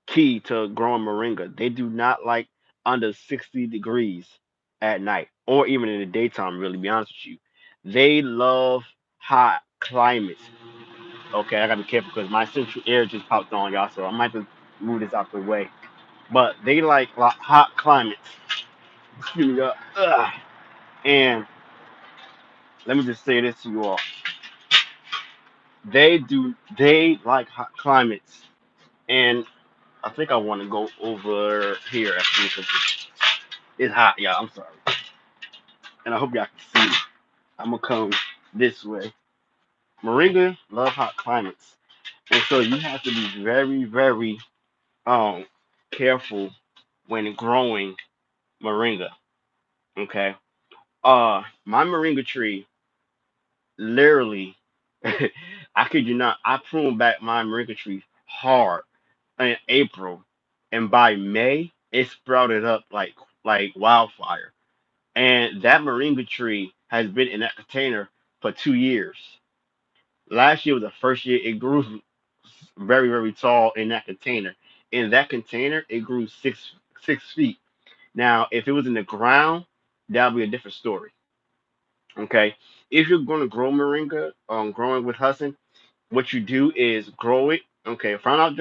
key to growing moringa. They do not like under 60 degrees at night or even in the daytime, really, be honest with you. They love hot climates. Okay, I gotta be careful because my central air just popped on, y'all, so I might just move this out the way. But they like hot climates. Excuse me, ugh. And let me just say this to you all: they like hot climates, and I think I want to go over here actually because it's hot, y'all. I'm sorry, and I hope y'all can see. I'm gonna come this way. Moringa love hot climates, and so you have to be very, very um careful when growing moringa. Okay, my moringa tree literally, I kid you not, I pruned back my moringa tree hard in April, and by May it sprouted up like wildfire. And that moringa tree has been in that container for 2 years. Last year was the first year it grew very, very tall in that container. In that container, it grew 6 feet. Now, if it was in the ground, that would be a different story. Okay, if you're going to grow moringa, growing with Hudson, what you do is grow it. Okay, find out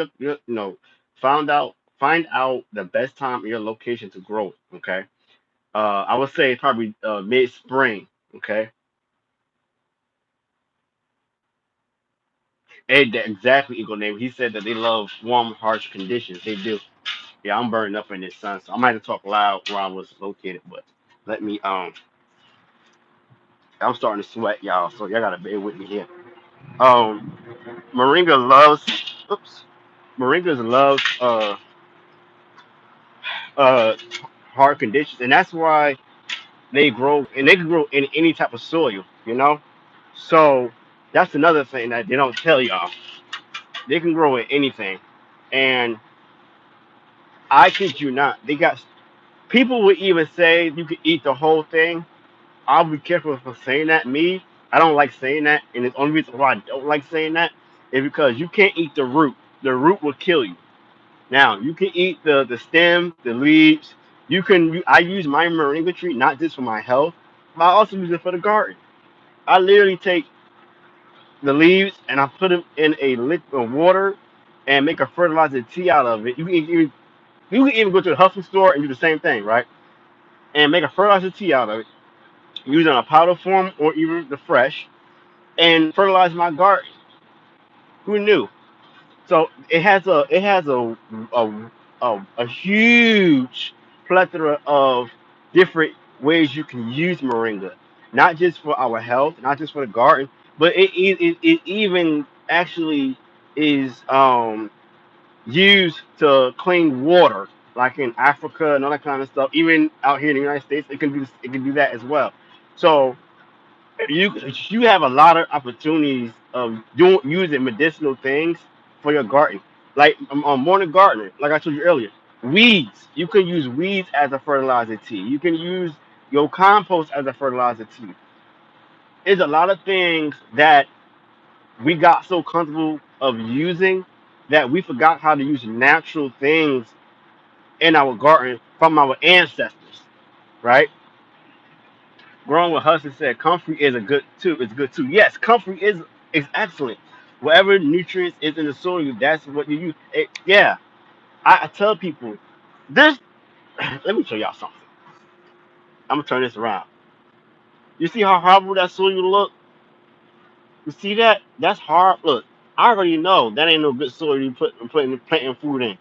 the best time in your location to grow it. Okay, I would say probably mid spring. Okay, exactly, Eagle Name. He said that they love warm, harsh conditions. They do. Yeah, I'm burning up in this sun, so I might have to talk loud where I was located, but let me I'm starting to sweat, y'all, so y'all gotta bear with me here. Um, Moringa loves. Oops. Moringas love uh hard conditions, and that's why they grow, and they can grow in any type of soil. So that's another thing that they don't tell y'all. They can grow in anything, and I kid you not, they got people would even say you could eat the whole thing. I'll be careful for saying that. Me, I don't like saying that, and the only reason why I don't like saying that is because you can't eat the root. The root will kill you. Now you can eat the stem, the leaves. I use my moringa tree not just for my health, but I also use it for the garden. I literally take the leaves and I put them in a liquid water and make a fertilizer tea out of it. You can even You can even go to the Hustle store and do the same thing, right? And make a fertilizer tea out of it, using a powder form or even the fresh, and fertilize my garden. Who knew? So it has a huge plethora of different ways you can use moringa, not just for our health, not just for the garden, but it even actually is used to clean water, like in Africa and all that kind of stuff. Even out here in the United States, it can do that as well. So you have a lot of opportunities of doing using medicinal things for your garden. Like morning gardener, like I told you earlier, weeds. You can use weeds as a fertilizer tea. You can use your compost as a fertilizer tea. There's a lot of things that we got so comfortable of using that we forgot how to use natural things in our garden from our ancestors, right? Growing with Hudson said comfrey is a good too. It's good too. Yes, comfrey is excellent. Whatever nutrients is in the soil, that's what you use. Yeah, I tell people this. Let me show y'all something. I'm gonna turn this around. You see how horrible that soil look? You see that? That's hard. Look, I already know that ain't no good soil you putting planting food in.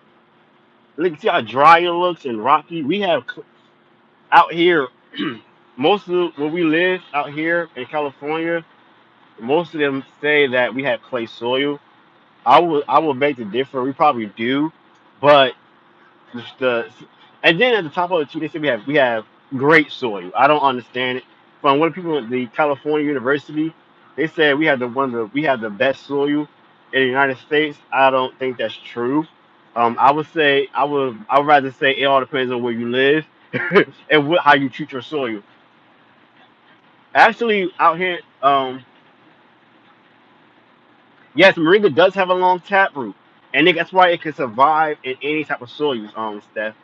Look, see how dry it looks and rocky. We have out here. Most of where we live out here in California, most of them say that we have clay soil. I will beg to differ. We probably do, but the and then at the top of the two, they say we have great soil. I don't understand it. From one of the people at the California University, they said we have the best soil in the United States. I don't think that's true. I would rather say it all depends on where you live and how you treat your soil. Actually, out here, yes, moringa does have a long tap root, and that's why it can survive in any type of soil. Steph.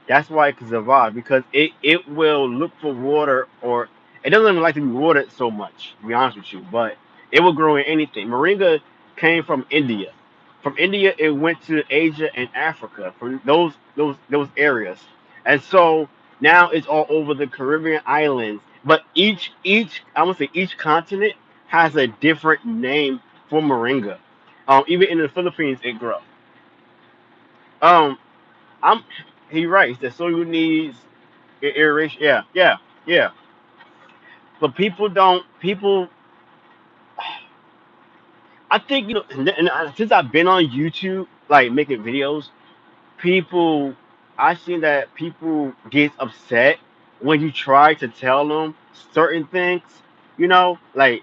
That's why it can survive because it will look for water, or it doesn't even like to be watered so much. To be honest with you, but it will grow in anything. Moringa came from India. From India, it went to Asia and Africa, from those areas, and so now it's all over the Caribbean islands. But each I would say each continent has a different name for moringa. Even in the Philippines, it grows. Um, I'm he right. He said soil needs aeration. Yeah, yeah, yeah. But people don't. People. I think since I've been on YouTube, like making videos, people. I seen that people get upset when you try to tell them certain things. Like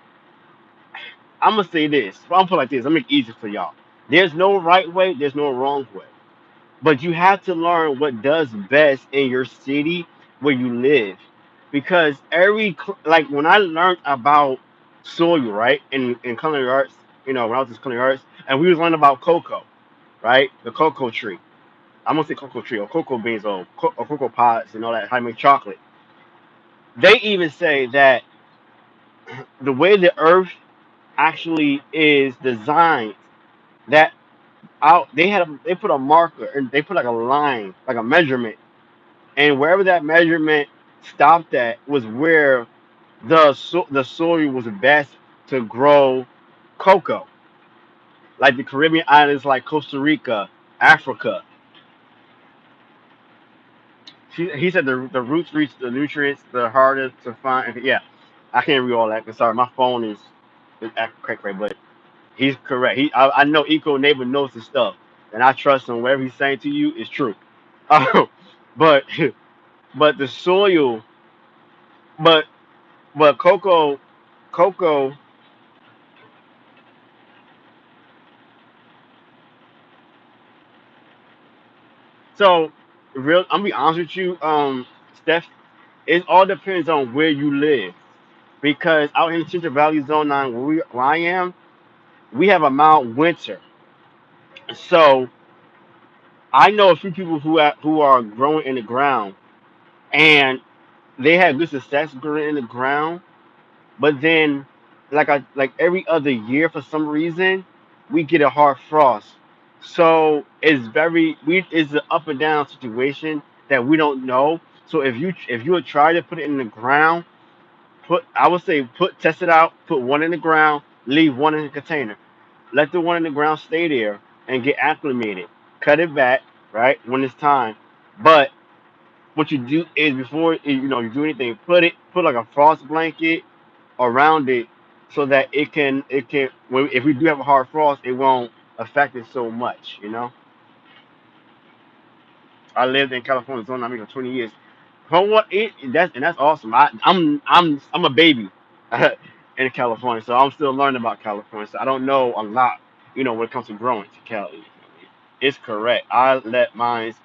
I'm gonna say this. I'm gonna put it like this. I'm gonna make it easy for y'all. There's no right way. There's no wrong way. But you have to learn what does best in your city where you live, because like when I learned about soil, right, in culinary arts, when I was in culinary arts, and we was learning about cocoa, right, the cocoa tree. I'm gonna say cocoa tree or cocoa beans or cocoa pods and all that how to make chocolate. They even say that the way the earth actually is designed, that out they put a marker and they put like a line, like a measurement, and wherever that measurement stopped at was where the soil was best to grow cocoa, like the Caribbean islands, like Costa Rica, Africa. He said the roots reach the nutrients the hardest to find. Yeah, I can't read all that. 'Cause sorry, my phone is acting crazy, but he's correct. I know Eco Neighbor knows his stuff, and I trust him. Whatever he's saying to you is true. But but the soil, but but cocoa. So, I'm gonna be honest with you, Steph. It all depends on where you live, because out in the Central Valley Zone 9, where I am, we have a mild winter. So I know a few people who are growing in the ground, and they have good success growing in the ground. But then, like every other year, for some reason, we get a hard frost, So it's it's an up and down situation that we don't know. So if you would try to put it in the ground, I would say test it out, put one in the ground, leave one in the container. Let the one in the ground stay there and get acclimated. Cut it back, right, when it's time. But what you do is before you do anything, put like a frost blanket around it so that if we do have a hard frost, it won't affect it so much. I lived in California, zone I'm making 20 years. From what it that's awesome. I'm a baby in California, so I'm still learning about California. So I don't know a lot, when it comes to growing to Cali. It's correct. I let mine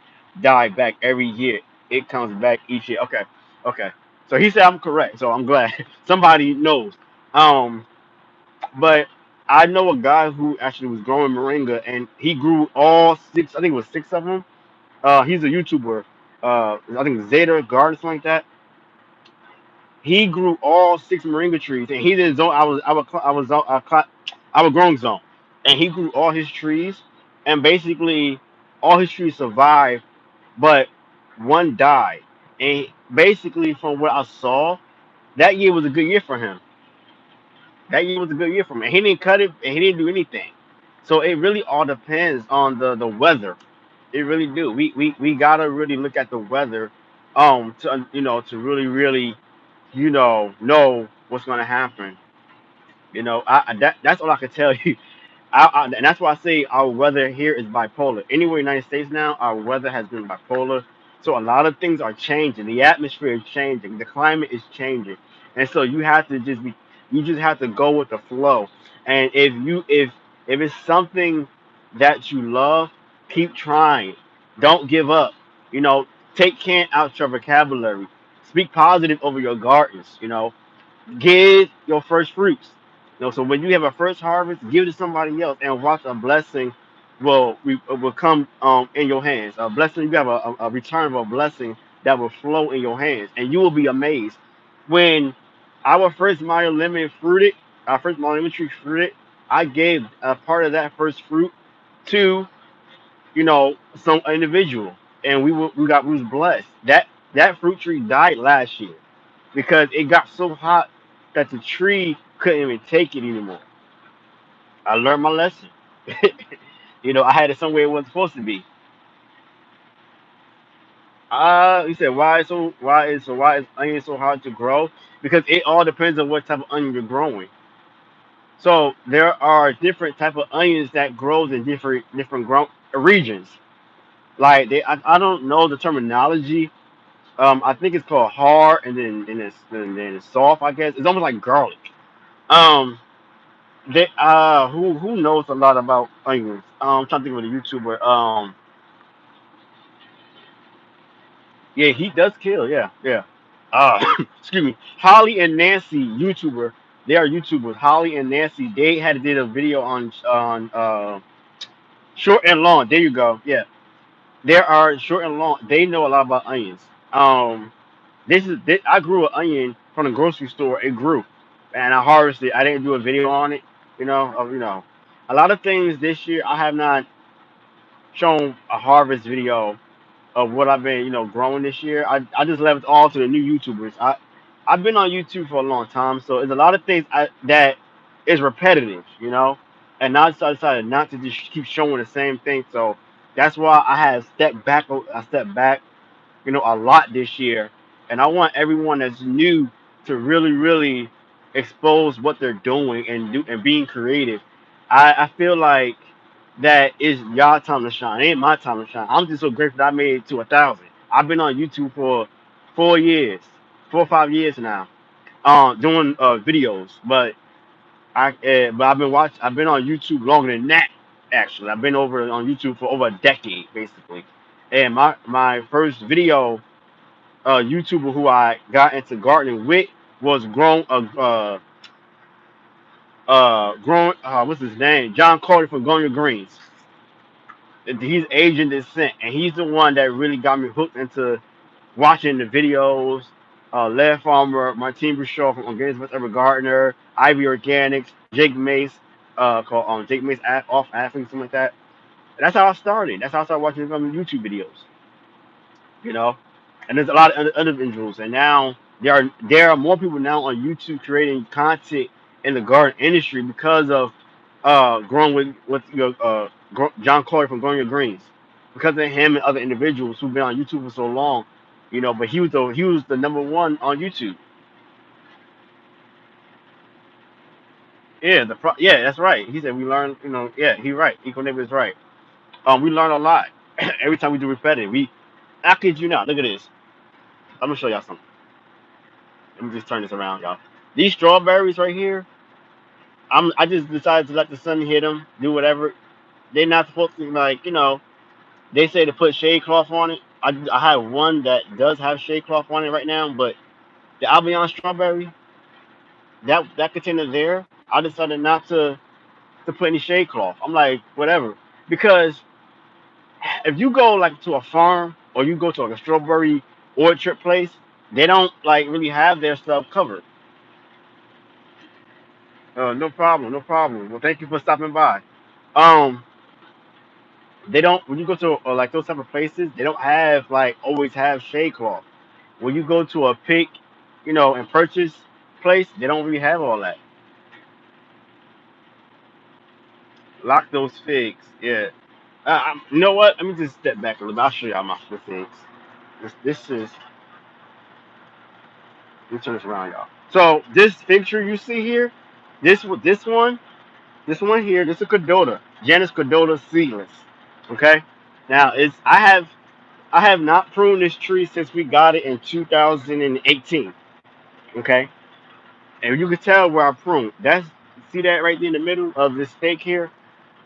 die back every year. It comes back each year. Okay, okay. So he said I'm correct. So I'm glad somebody knows. Um, but I know a guy who actually was growing moringa, and he grew all six. I think it was six of them. He's a YouTuber. I think Zeta Garden, something like that. He grew all six moringa trees, and he did his own. I was growing zone, and he grew all his trees, and basically all his trees survived, but one died. And basically, from what I saw, that year was a good year for him. That year was a good year for him. And he didn't cut it, and he didn't do anything. So it really all depends on the weather. It really do. We gotta really look at the weather, to really know what's gonna happen. That's all I can tell you. And that's why I say our weather here is bipolar. Anywhere in the United States now, our weather has been bipolar. So a lot of things are changing. The atmosphere is changing. The climate is changing, and so you just have to go with the flow. And if it's something that you love, keep trying. Don't give up. You know, take Kant out your vocabulary. Speak positive over your gardens. Give your first fruits. So when you have a first harvest, give it to somebody else and watch a blessing will come in your hands. A blessing, you have a return of a blessing that will flow in your hands, and you will be amazed. When our first Mario lemon fruited, our first Mario lemon tree fruited, I gave a part of that first fruit to some individual, and we was blessed. That fruit tree died last year because it got so hot that the tree couldn't even take it anymore. I learned my lesson. I had it somewhere it wasn't supposed to be. He said, why is onion so hard to grow? Because it all depends on what type of onion you're growing. So there are different type of onions that grows in different regions. Like I don't know the terminology. I think it's called hard, and then it's soft. I guess it's almost like garlic. Um, who knows a lot about onions? I'm trying to think of a YouTuber. Yeah, he does kill. Yeah, yeah. Excuse me. Holly and Nancy, YouTuber. They are YouTubers. Holly and Nancy. They had did a video on short and long. There you go. Yeah, there are short and long. They know a lot about onions. I grew an onion from the grocery store. It grew, and I harvested. I didn't do a video on it. A lot of things this year I have not shown a harvest video of what I've been, growing this year. I just left it all to the new YouTubers. I've been on YouTube for a long time, so there's a lot of things that is repetitive, and now I decided not to just keep showing the same thing. So that's why I have stepped back. I stepped back, a lot this year. And I want everyone that's new to really, really expose what they're doing and being creative. I feel like that is y'all time to shine. It ain't my time to shine. I'm just so grateful that I made it to 1,000. I've been on YouTube for 4 years, 4 or 5 years now, doing videos. But I've been on YouTube longer than that. Actually, I've been over on YouTube for over a decade, basically. And my first video YouTuber who I got into gardening with was what's his name? John Carter from Going Your Greens. He's Asian descent, and he's the one that really got me hooked into watching the videos. Lead Farmer, Martin Bouchard from Organics vs. Ever Gardener, Ivy Organics, Jake Mace, called Jake Mace off African, something like that. And that's how I started. That's how I started watching some YouTube videos. You know, and there's a lot of other individuals, and now there are more people now on YouTube creating content in the garden industry because of growing with John Corey from Growing Your Greens, because of him and other individuals who've been on YouTube for so long. But he was the number one on YouTube. Yeah, that's right. He said we learned. Yeah, he right. Eco neighbor is right. We learn a lot every time we do repetitive. I kid you not. Look at this. I'm gonna show y'all something. Let me just turn this around, y'all. These strawberries right here, I just decided to let the sun hit them, do whatever. They're not supposed to, they say to put shade cloth on it. I have one that does have shade cloth on it right now, but the Albion strawberry, that container there, I decided not to put any shade cloth. I'm like, whatever. Because if you go like to a farm or you go to like a strawberry orchard place, they don't like really have their stuff covered. No problem, no problem. Well, thank you for stopping by. Um, they don't when you go to like those type of places, they don't have like always have shade cloth. When you go to a pick, and purchase place, they don't really have all that. Lock those figs, yeah. You know what? Let me just step back a little bit. I'll show y'all the figs. This is. Let me turn this around, y'all. So this picture you see here, this one here, this is Cadota, Janus Cadota seedless. Okay. Now it's I have not pruned this tree since we got it in 2018. Okay, and you can tell where I pruned. See that right there in the middle of this stake here.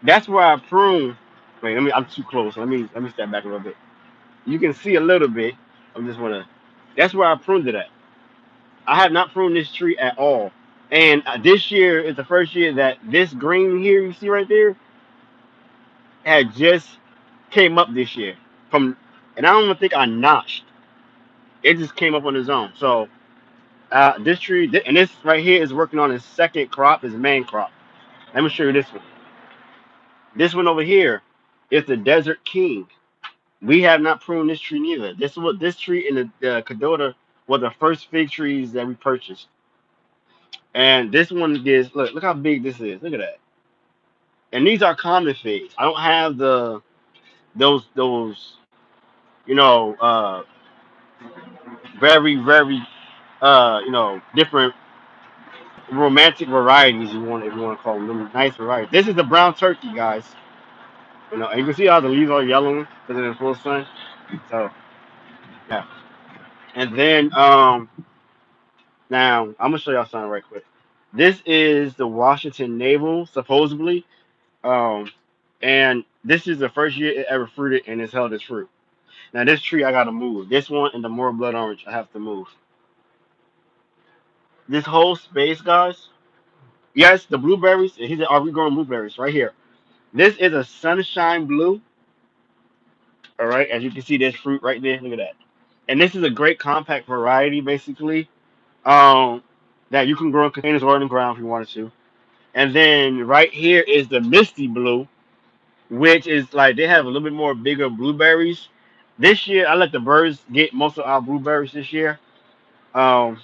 That's where I pruned. Wait, I'm too close. Let me step back a little bit. You can see a little bit. I just wanna. That's where I pruned it at. I have not pruned this tree at all. And this year is the first year that this green here you see right there had just came up this year from, and I don't even think I notched. It just came up on its own. So this tree, and this right here is working on his second crop, his main crop. Let me show you this one. This one over here is the Desert King. We have not pruned this tree neither. This tree in the Cadota were the first fig trees that we purchased. And this one is look how big this is. Look at that. And these are common figs. I don't have those you know uh very different romantic varieties you want if you want to call them nice varieties. This is the brown turkey, guys. And you can see how the leaves are yellow because it's in full sun. So yeah. And then now I'm gonna show y'all something right quick. This is the Washington Navel, supposedly. Um and this is the first year it ever fruited and it's held its fruit. Now this tree I gotta move. This one and the more blood orange I have to move. This whole space, guys. Yes, the blueberries. He said, "Are we growing blueberries right here?" This is a sunshine blue. All right, as you can see, there's fruit right there. Look at that. And this is a great compact variety, basically, um, that you can grow in containers or in the ground if you wanted to. And then right here is the misty blue, which is like they have a little bit more bigger blueberries. This year, I let the birds get most of our blueberries this year.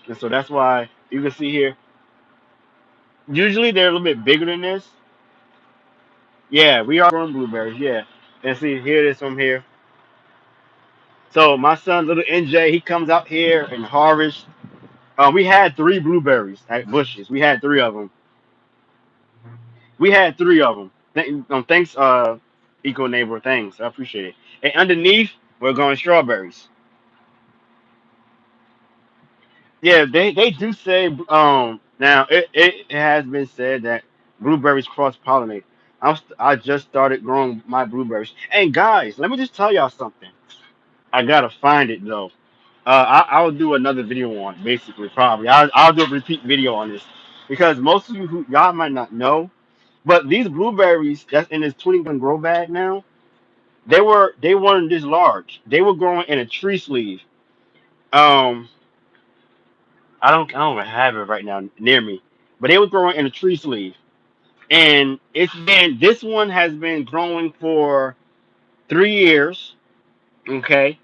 And so that's why you can see here. Usually they're a little bit bigger than this. Yeah, we are growing blueberries. Yeah, and see here it is from here. So my son, little NJ, he comes out here and harvests. We had three blueberries at bushes. We had three of them. We had three of them. Thanks, Eco Neighbor. Thanks, I appreciate it. And underneath, we're growing strawberries. Yeah, they do say. Now it has been said that blueberries cross pollinate. I just started growing my blueberries. And guys, let me just tell y'all something. I gotta find it though. I'll do another video on it, basically probably. I'll do a repeat video on this because most of you who y'all might not know, but these blueberries that's in this 20 gallon grow bag now, they weren't this large. They were growing in a tree sleeve. Um, I don't have it right now near me, but they were growing in a tree sleeve, and this one has been growing for 3 years. Okay,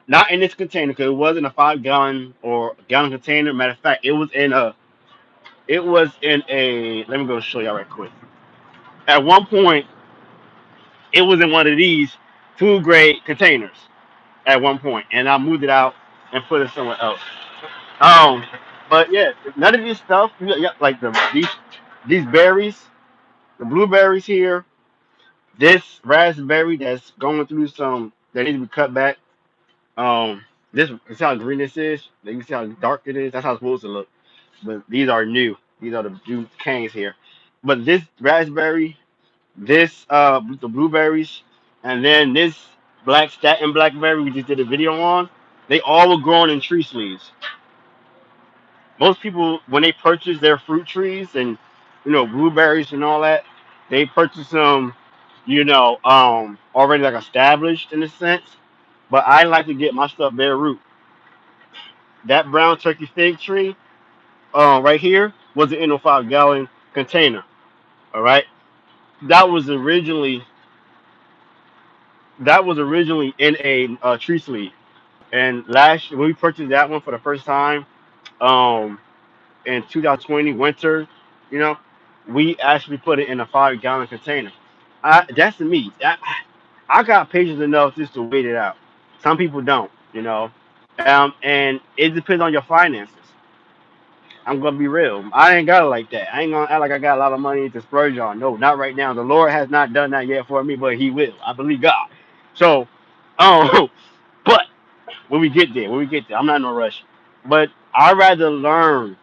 not in this container because it wasn't a 5 gallon or gallon container. Matter of fact, it was in a. Let me go show y'all right quick. At one point, it was in one of these food grade containers. At one point, and I moved it out and put it somewhere else. Um, but yeah, none of this stuff, yeah, like these berries, the blueberries here, this raspberry that's going through some that needs to be cut back. This you see how green this is. You can see how dark it is. That's how it's supposed to look. But these are new. These are the new canes here. But this raspberry, this the blueberries, and then this black statin blackberry we just did a video on. They all were grown in tree sleeves. Most people when they purchase their fruit trees and blueberries and all that, they purchase them, already like established in a sense. But I like to get my stuff bare root. That brown turkey fig tree, right here was an in 5 gallon container. All right, that was originally in a tree sleeve. And last when we purchased that one for the first time, um, in 2020 winter, you know, we actually put it in a 5 gallon container. That's me. I got patience enough just to wait it out. Some people don't, and it depends on your finances. I'm gonna be real. I ain't got it like that. I ain't gonna act like I got a lot of money to splurge on. No, not right now. The Lord has not done that yet for me, but He will. I believe God. So, um, but when we get there, I'm not in no rush. But I rather learn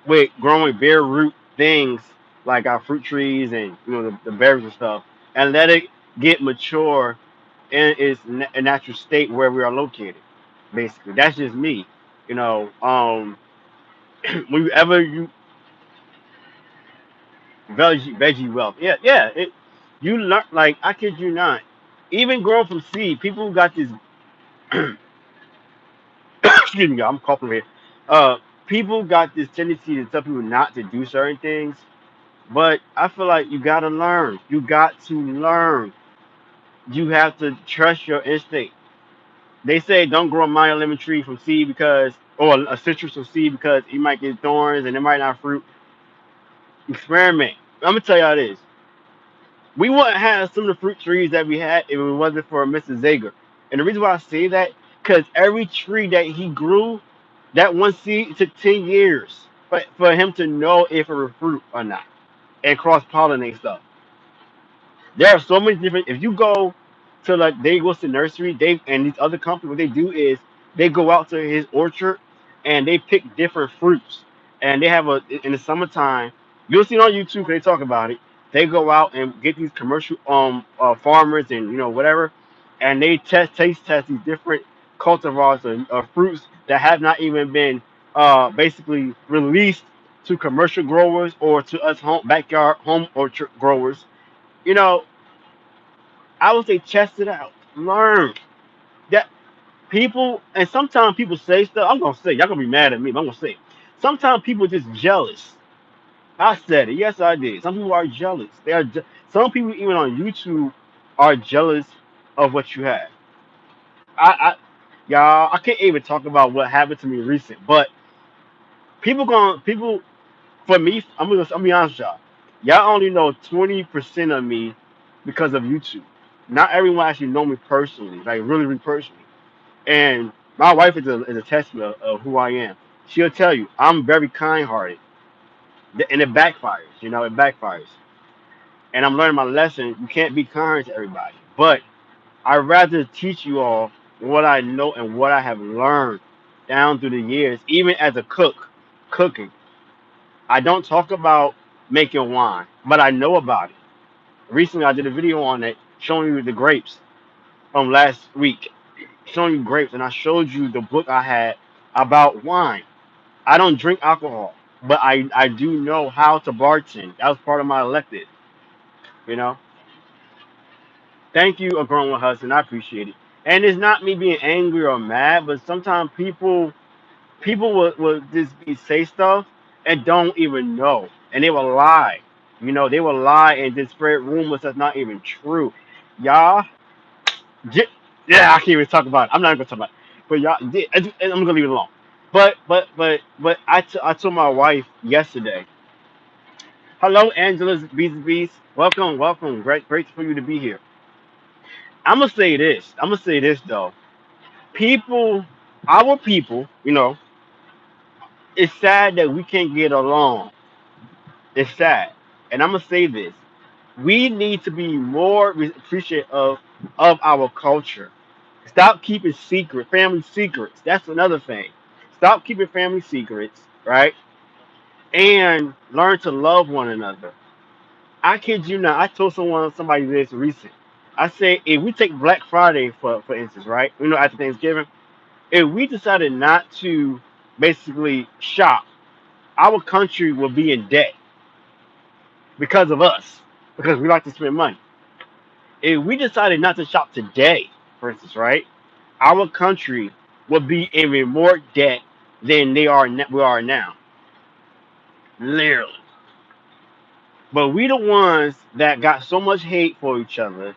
with growing bare root things like our fruit trees and the berries and stuff, and let it get mature in its natural state where we are located. Basically, that's just me. Whenever you veggie wealth, yeah, yeah, you learn like I kid you not. Even growing from seed, people got this. Excuse me, I'm coughing here. Uh, People got this tendency to tell people not to do certain things. But I feel like you gotta learn. You got to learn. You have to trust your instinct. They say don't grow a Maya lemon tree from seed or a citrus from seed because you might get thorns and it might not fruit. Experiment. I'm gonna tell y'all this. We wouldn't have some of the fruit trees that we had if it wasn't for Mr. Zager. And the reason why I say that, because every tree that he grew, that one seed took 10 years for him to know if it would fruit or not and cross pollinate stuff. There are so many different. If you go to like Dave Wilson Nursery, Dave and these other companies, what they do is they go out to his orchard and they pick different fruits. And they have in the summertime. You'll see it on YouTube. 'Cause they talk about it. They go out and get these commercial farmers and whatever, and they taste test these different cultivars of fruits that have not even been basically released to commercial growers or to us backyard home orchard growers. You know, I would say test it out. Learn that people, and sometimes people say stuff. I'm gonna say y'all gonna be mad at me, but I'm gonna say it. Sometimes people just jealous. I said it. Yes, I did. Some people are jealous. Some people even on YouTube are jealous of what you have. I y'all, I can't even talk about what happened to me recent, but people for me, I'm be honest with y'all. Y'all only know 20% of me because of YouTube. Not everyone actually know me personally, like really, really personally. And my wife is a testament of who I am. She'll tell you I'm very kind-hearted, and it backfires. It backfires. And I'm learning my lesson. You can't be kind to everybody, but I'd rather teach you all what I know and what I have learned down through the years, even as a cooking. I don't talk about making wine, but I know about it. Recently, I did a video on it showing you the grapes from last week, showing you grapes, and I showed you the book I had about wine. I don't drink alcohol, but I do know how to bartend. That was part of my elected. You know. Thank you, a grown one husband. I appreciate it. And it's not me being angry or mad, but sometimes people will just say stuff, and don't even know. And they will lie. They will lie and just spread rumors that's not even true. Y'all, j- yeah, I can't even talk about it. I'm not even gonna talk about it. But y'all, and I'm gonna leave it alone. But I told my wife yesterday. Hello, Angela's Beats. Welcome, welcome. Great for you to be here. I'm gonna say this. I'm gonna say this though. People, our people, it's sad that we can't get along. It's sad, and I'm gonna say this: we need to be more appreciative of our culture. Stop keeping family secrets. That's another thing. Stop keeping family secrets, right? And learn to love one another. I kid you not. I told somebody this recent. I said if we take Black Friday for instance, right? After Thanksgiving, if we decided not to basically shop, our country will be in debt because of us, because we like to spend money. If we decided not to shop today, for instance, right, our country would be in more debt than we are now, literally. But we the ones that got so much hate for each other,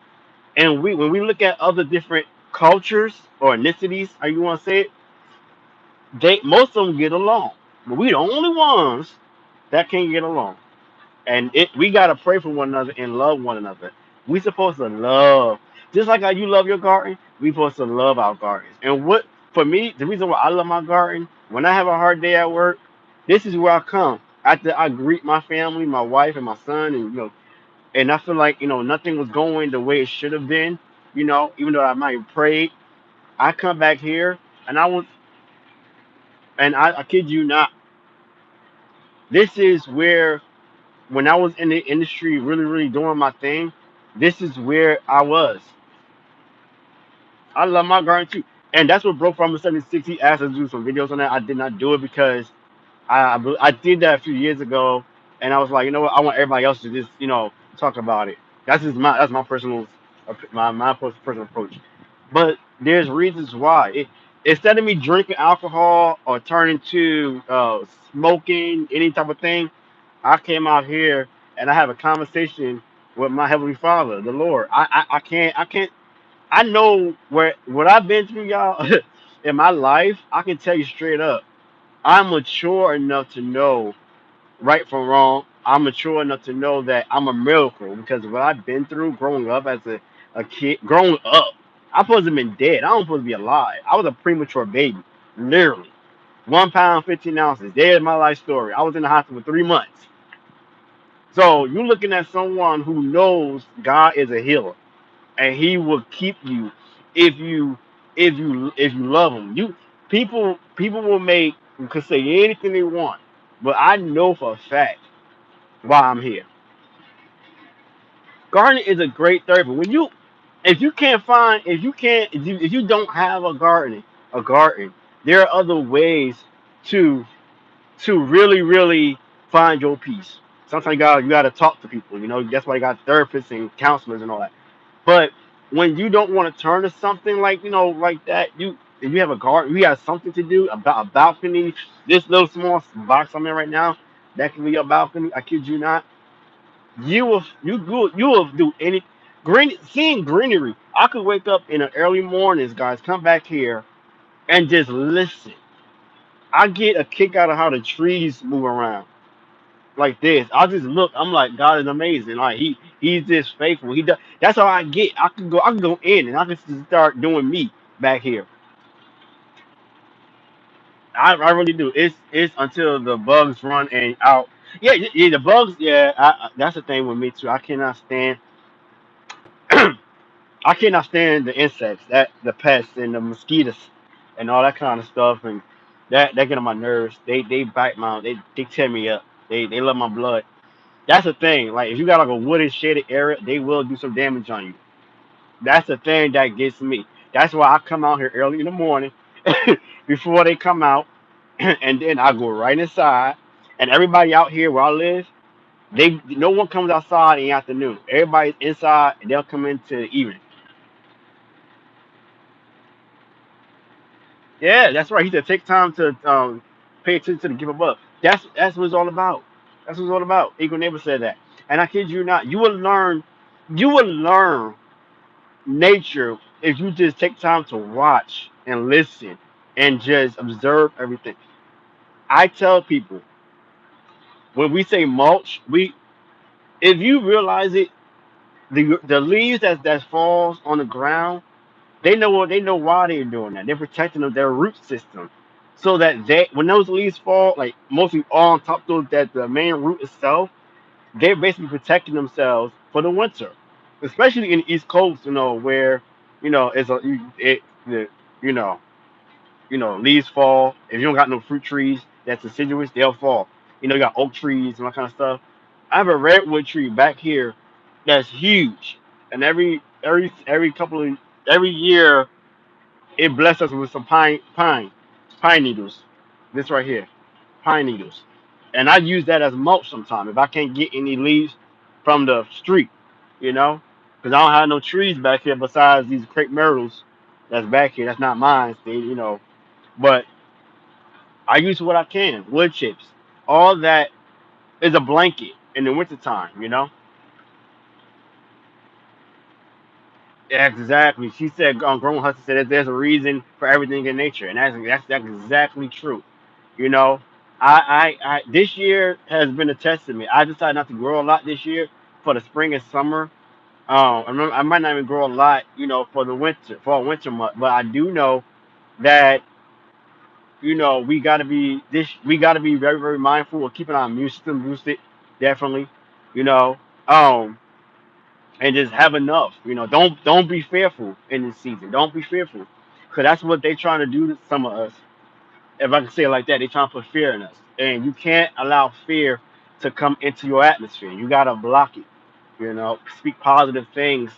and when we look at other different cultures or ethnicities, how you want to say it, they most of them get along, but we the only ones that can't get along. And we gotta pray for one another and love one another. We supposed to love, just like how you love your garden. We supposed to love our gardens. And what for me, the reason why I love my garden, when I have a hard day at work, this is where I come after I greet my family, my wife and my son, and and I feel like nothing was going the way it should have been. Even though I might have prayed, I come back here and I kid you not, this is where when I was in the industry, really, really doing my thing, this is where I was. I love my garden too, and that's what broke from 76. He asked us to do some videos on that. I did not do it because I did that a few years ago, and I was like, you know what? I want everybody else to just talk about it. That's my personal personal approach. But there's reasons why. Instead of me drinking alcohol or turning to smoking any type of thing, I came out here and I have a conversation with my heavenly Father, the Lord. I can't. I know what I've been through, y'all, in my life. I can tell you straight up. I'm mature enough to know right from wrong. I'm mature enough to know that I'm a miracle because what I've been through growing up as a kid, growing up, I'm supposed to have been dead. I don't supposed to be alive. I was a premature baby, literally. 1 pound, 15 ounces. There's my life story. I was in the hospital for 3 months. So you're looking at someone who knows God is a healer, and He will keep you if you love Him. People will could say anything they want, but I know for a fact why I'm here. Gardening is a great therapy. If you can't find, if you don't have a garden, there are other ways to really, really find your peace. Sometimes you gotta talk to people. That's why you got therapists and counselors and all that. But when you don't want to turn to something like like that, if you have a garden, you have something to do about a balcony. This little small box I'm in right now, that can be your balcony. I kid you not. You will do any seeing greenery. I could wake up in the early mornings, guys, come back here and just listen. I get a kick out of how the trees move around like this. I just look. I'm like, God is amazing. Like he's just faithful. He does. That's how I get. I can go in and I can just start doing me back here. I really do. It's until the bugs run and out. Yeah, yeah, the bugs. Yeah, that's the thing with me too. I cannot stand. I cannot stand the insects, the pests and the mosquitoes and all that kind of stuff, and that get on my nerves. They bite they tear me up. They love my blood. That's the thing. Like if you got like a wooded shaded area, they will do some damage on you. That's the thing that gets me. That's why I come out here early in the morning before they come out, and then I go right inside. And everybody out here where I live, no one comes outside in the afternoon. Everybody's inside, and they'll come into the evening. Yeah, that's right. He said take time to pay attention to the gift above. That's what it's all about. That's what it's all about. Eagle Neighbor said that, and I kid you not, you will learn nature if you just take time to watch and listen and just observe everything. I tell people when we say mulch, we if you realize it, the leaves that falls on the ground, they know why they're doing that. They're protecting their root system, so that they when those leaves fall, like mostly all on top of those that the main root itself, they're basically protecting themselves for the winter, especially in the East Coast. Where it's a it the you know leaves fall. If you don't got no fruit trees that's deciduous, they'll fall. You got oak trees and that kind of stuff. I have a redwood tree back here that's huge, and every year it blessed us with some pine needles. This right here, pine needles, and I use that as mulch sometimes if I can't get any leaves from the street, you know, because I don't have no trees back here besides these crepe myrtles that's back here. That's not mine, but I use what I can. Wood chips, all that is a blanket in the wintertime, you know. Exactly. She said, Grown Hustle said that there's a reason for everything in nature, and that's exactly true. You know, this year has been a test to me. I decided not to grow a lot this year for the spring and summer. I might not even grow a lot, for the winter, for a winter month, but I do know that we gotta be very very mindful of keeping our immune system boosted, definitely, you know. Um, and just have enough. Don't be fearful in this season. Don't be fearful, because that's what they trying to do to some of us. If I can say it like that, they trying to put fear in us, and you can't allow fear to come into your atmosphere. You gotta block it. Speak positive things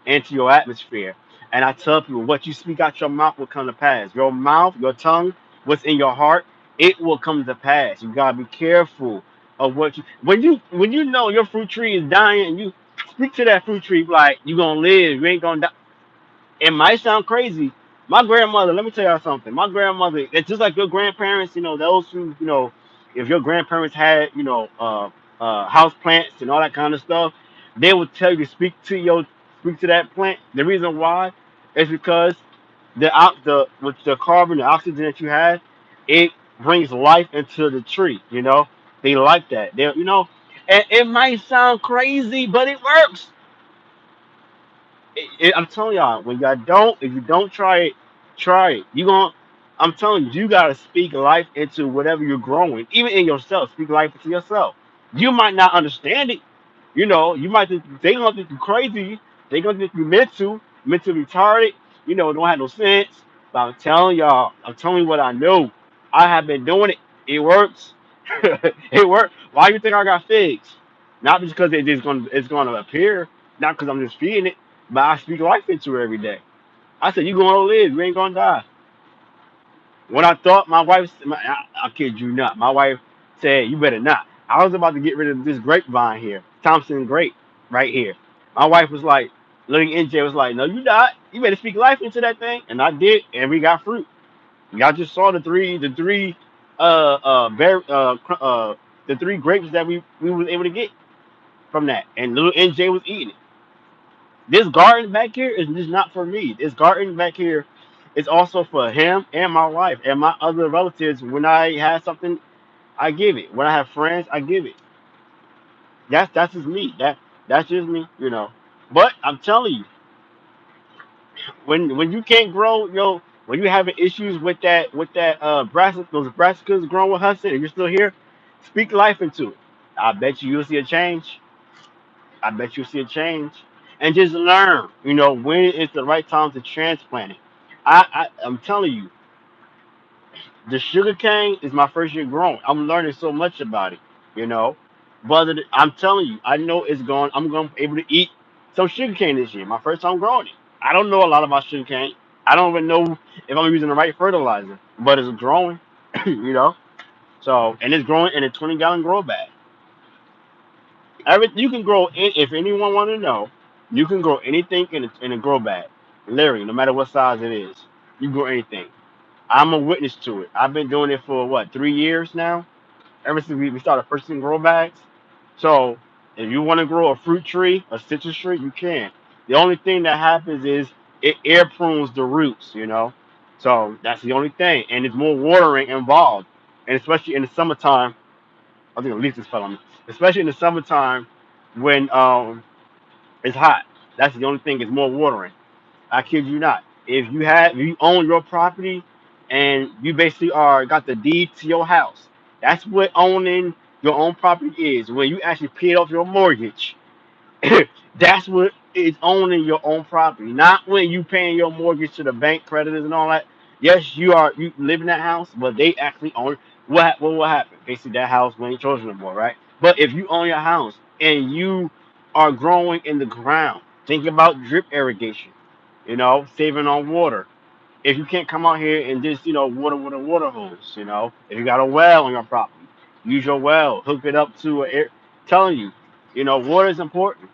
into your atmosphere. And I tell people, what you speak out your mouth will come to pass. Your mouth, your tongue, what's in your heart, it will come to pass. You gotta be careful of what you when you know your fruit tree is dying and you speak to that fruit tree like you gonna live, you ain't gonna die. It might sound crazy. My grandmother, let me tell y'all something. My grandmother, it's just like your grandparents, those who, if your grandparents had, house plants and all that kind of stuff, they would tell you to speak to that plant. The reason why is because the with the carbon, the oxygen that you have, it brings life into the tree. They like that. And it might sound crazy, but it works. I'm telling y'all, if you don't try it, try it. I'm telling you, you gotta speak life into whatever you're growing, even in yourself. Speak life into yourself. You might not understand it. You might think they gonna think you crazy. They gonna think you mentally retarded. Don't have no sense. But I'm telling you what I know. I have been doing it. It works. It works. Why you think I got figs? Not just because it's gonna appear. Not because I'm just feeding it, but I speak life into it every day. I said, you gonna live, you ain't gonna die. When I thought I kid you not, my wife said, you better not. I was about to get rid of this grapevine here, Thompson grape, right here. My wife was like, looking NJ was like, no, you not. You better speak life into that thing. And I did, and we got fruit. Y'all just saw the three grapes that we was able to get from that. And little NJ was eating it. This garden back here is just not for me. This garden back here is also for him and my wife and my other relatives. When I have something, I give it. When I have friends, I give it. That's just me. That's just me. But I'm telling you, when you can't grow, when you having issues with that brassica, those brassicas growing with Hudson, and you're still here, speak life into it. I bet you'll see a change. I bet you'll see a change. And just learn, when is the right time to transplant it. I'm telling you, the sugar cane is my first year growing. I'm learning so much about it, you know. But I'm telling you, I know I'm going to be able to eat some sugar cane this year. My first time growing it. I don't know a lot about sugar cane. I don't even know if I'm using the right fertilizer, but it's growing, you know. So, and it's growing in a 20-gallon grow bag. You can grow if anyone want to know, you can grow anything in a grow bag. Literally, no matter what size it is, you can grow anything. I'm a witness to it. I've been doing it for what 3 years now. ever since we started purchasing grow bags. So if you want to grow a fruit tree, a citrus tree, you can. The only thing that happens is it air prunes the roots, you know. So that's the only thing, and it's more watering involved, and especially in the summertime. I think the leaf just fell on me. Especially in the summertime when it's hot. That's the only thing. It's more watering. I kid you not. If you own your property and you basically are got the deed to your house, that's what owning your own property is. When you actually paid off your mortgage, that's what is owning your own property. Not when you paying your mortgage to the bank creditors and all that. Yes, you live in that house, but they actually own what will happen? Basically that house when your children are born, right? But if you own your house and you are growing in the ground, think about drip irrigation, saving on water. If you can't come out here and just, water with a water hose, if you got a well on your property, use your well, hook it up to a air, telling you, water is important.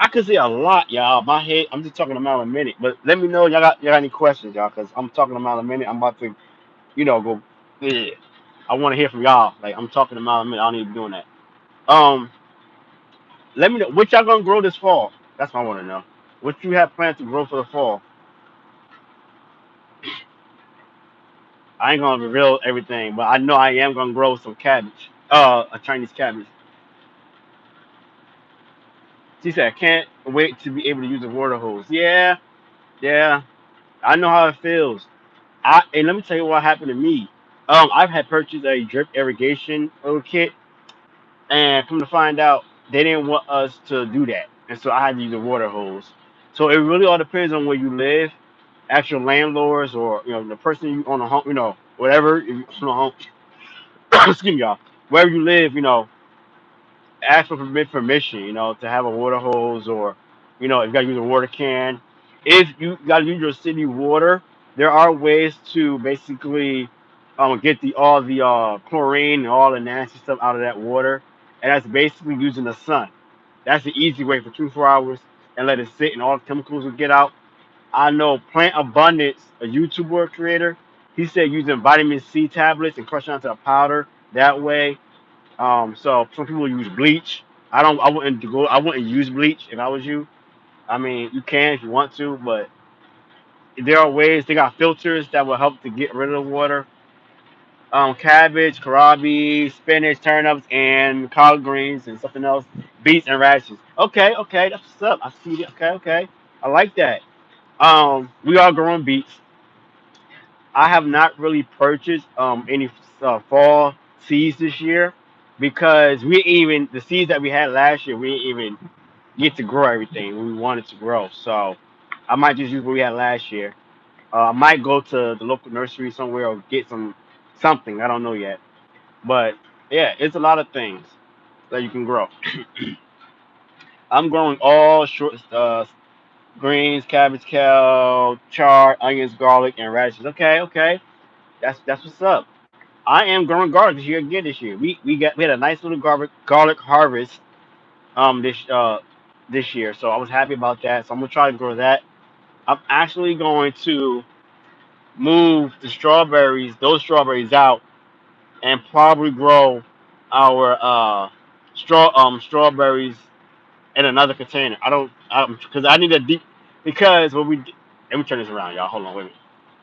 I could say a lot, y'all. My head, I'm just talking about a minute, but let me know y'all got any questions, y'all, because I'm talking about a minute. I'm about to, go. Yeah, I want to hear from y'all. Like I'm talking about a minute. I don't need to be doing that. Um, Let me know what y'all gonna grow this fall. That's what I want to know. What you have planned to grow for the fall? I ain't gonna reveal everything, but I know I am gonna grow some cabbage. A Chinese cabbage. She said, "Can't wait to be able to use a water hose." Yeah, yeah. I know how it feels. And let me tell you what happened to me. I've had purchased a drip irrigation little kit, and come to find out, they didn't want us to do that, and so I had to use a water hose. So it really all depends on where you live, actual landlords, or the person you own a home, whatever. If you own a home, excuse me, y'all. Wherever you live, ask for permission, to have a water hose, or if you gotta use a water can. If you gotta use your city water, there are ways to basically get the all the chlorine and all the nasty stuff out of that water, and that's basically using the sun. That's the easy way for 24 hours and let it sit, and all the chemicals will get out. I know Plant Abundance, a YouTuber creator, he said using vitamin C tablets and crushing onto a powder that way. So some people use bleach. I don't. I wouldn't go. I wouldn't use bleach if I was you. I mean, you can if you want to, but there are ways. They got filters that will help to get rid of the water. Cabbage, kohlrabi, spinach, turnips, and collard greens, and something else. Beets and radishes. Okay, okay, that's what's up. I see it. Okay, okay, I like that. We are growing beets. I have not really purchased any fall seeds this year because we even the seeds that we had last year we didn't even get to grow everything we wanted to grow. So I might just use what we had last year. I might go to the local nursery somewhere or get something. I don't know yet, but yeah, it's a lot of things that you can grow. I'm growing all short greens, cabbage, kale, chard, onions, garlic, and radishes. Okay, okay, that's what's up. I am growing garlic this year again this year. We had a nice little garlic harvest this year, so I was happy about that. So I'm gonna try to grow that. I'm actually going to move the those strawberries out, and probably grow our strawberries in another container. I don't, because I need a deep, because what we let me turn this around, y'all. Hold on, wait a minute.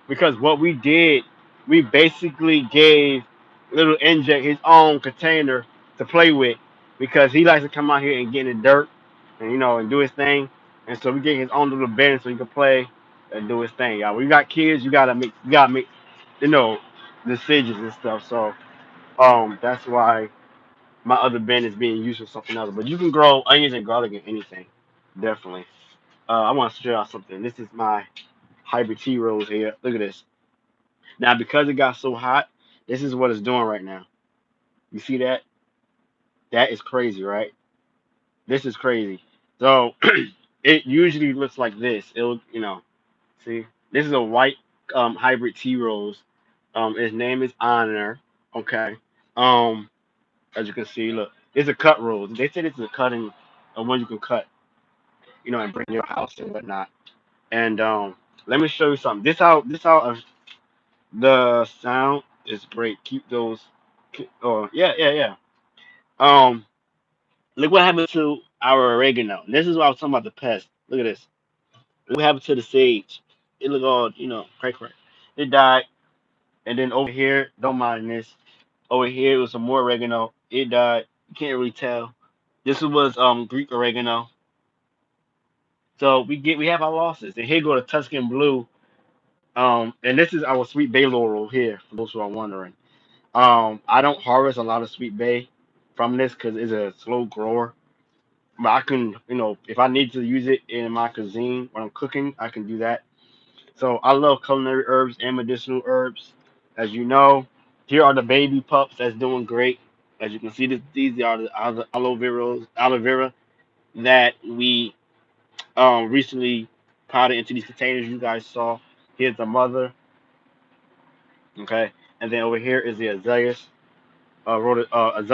Because what we did, we basically gave little NJ his own container to play with because he likes to come out here and get in the dirt and and do his thing. And so we gave his own little bin so he can play and do his thing, y'all. When you got kids, you gotta make you know decisions and stuff. So that's why my other bin is being used for something else. But you can grow onions and garlic in anything, definitely. I want to show y'all something. This is my hybrid tea rose here. Look at this. Now, because it got so hot, this is what it's doing right now. You see that? That is crazy, right? This is crazy. So it usually looks like this. See, this is a white hybrid tea rose. His name is Honor. Okay. Um, as you can see, look, it's a cut rose. They said it's a cutting, one you can cut, and bring to your house and whatnot. And let me show you something. This how the sound is great. Keep those. Oh, yeah, yeah, yeah. Um, Look what happened to our oregano. This is what I was talking about the pest. Look at this. Look what happened to the sage. It look all, crack crack. It died. And then over here, don't mind this. Over here it was some more oregano. It died. You can't really tell. This was Greek oregano. So we have our losses. And here go the Tuscan blue. And this is our sweet bay laurel here, for those who are wondering. I don't harvest a lot of sweet bay from this because it's a slow grower. But I can, if I need to use it in my cuisine when I'm cooking, I can do that. So I love culinary herbs and medicinal herbs. As you know, here are the baby pups that's doing great. As you can see, these are the aloe vera that we recently potted into these containers you guys saw. Here's the mother, okay, and then over here is the azaleas, azalea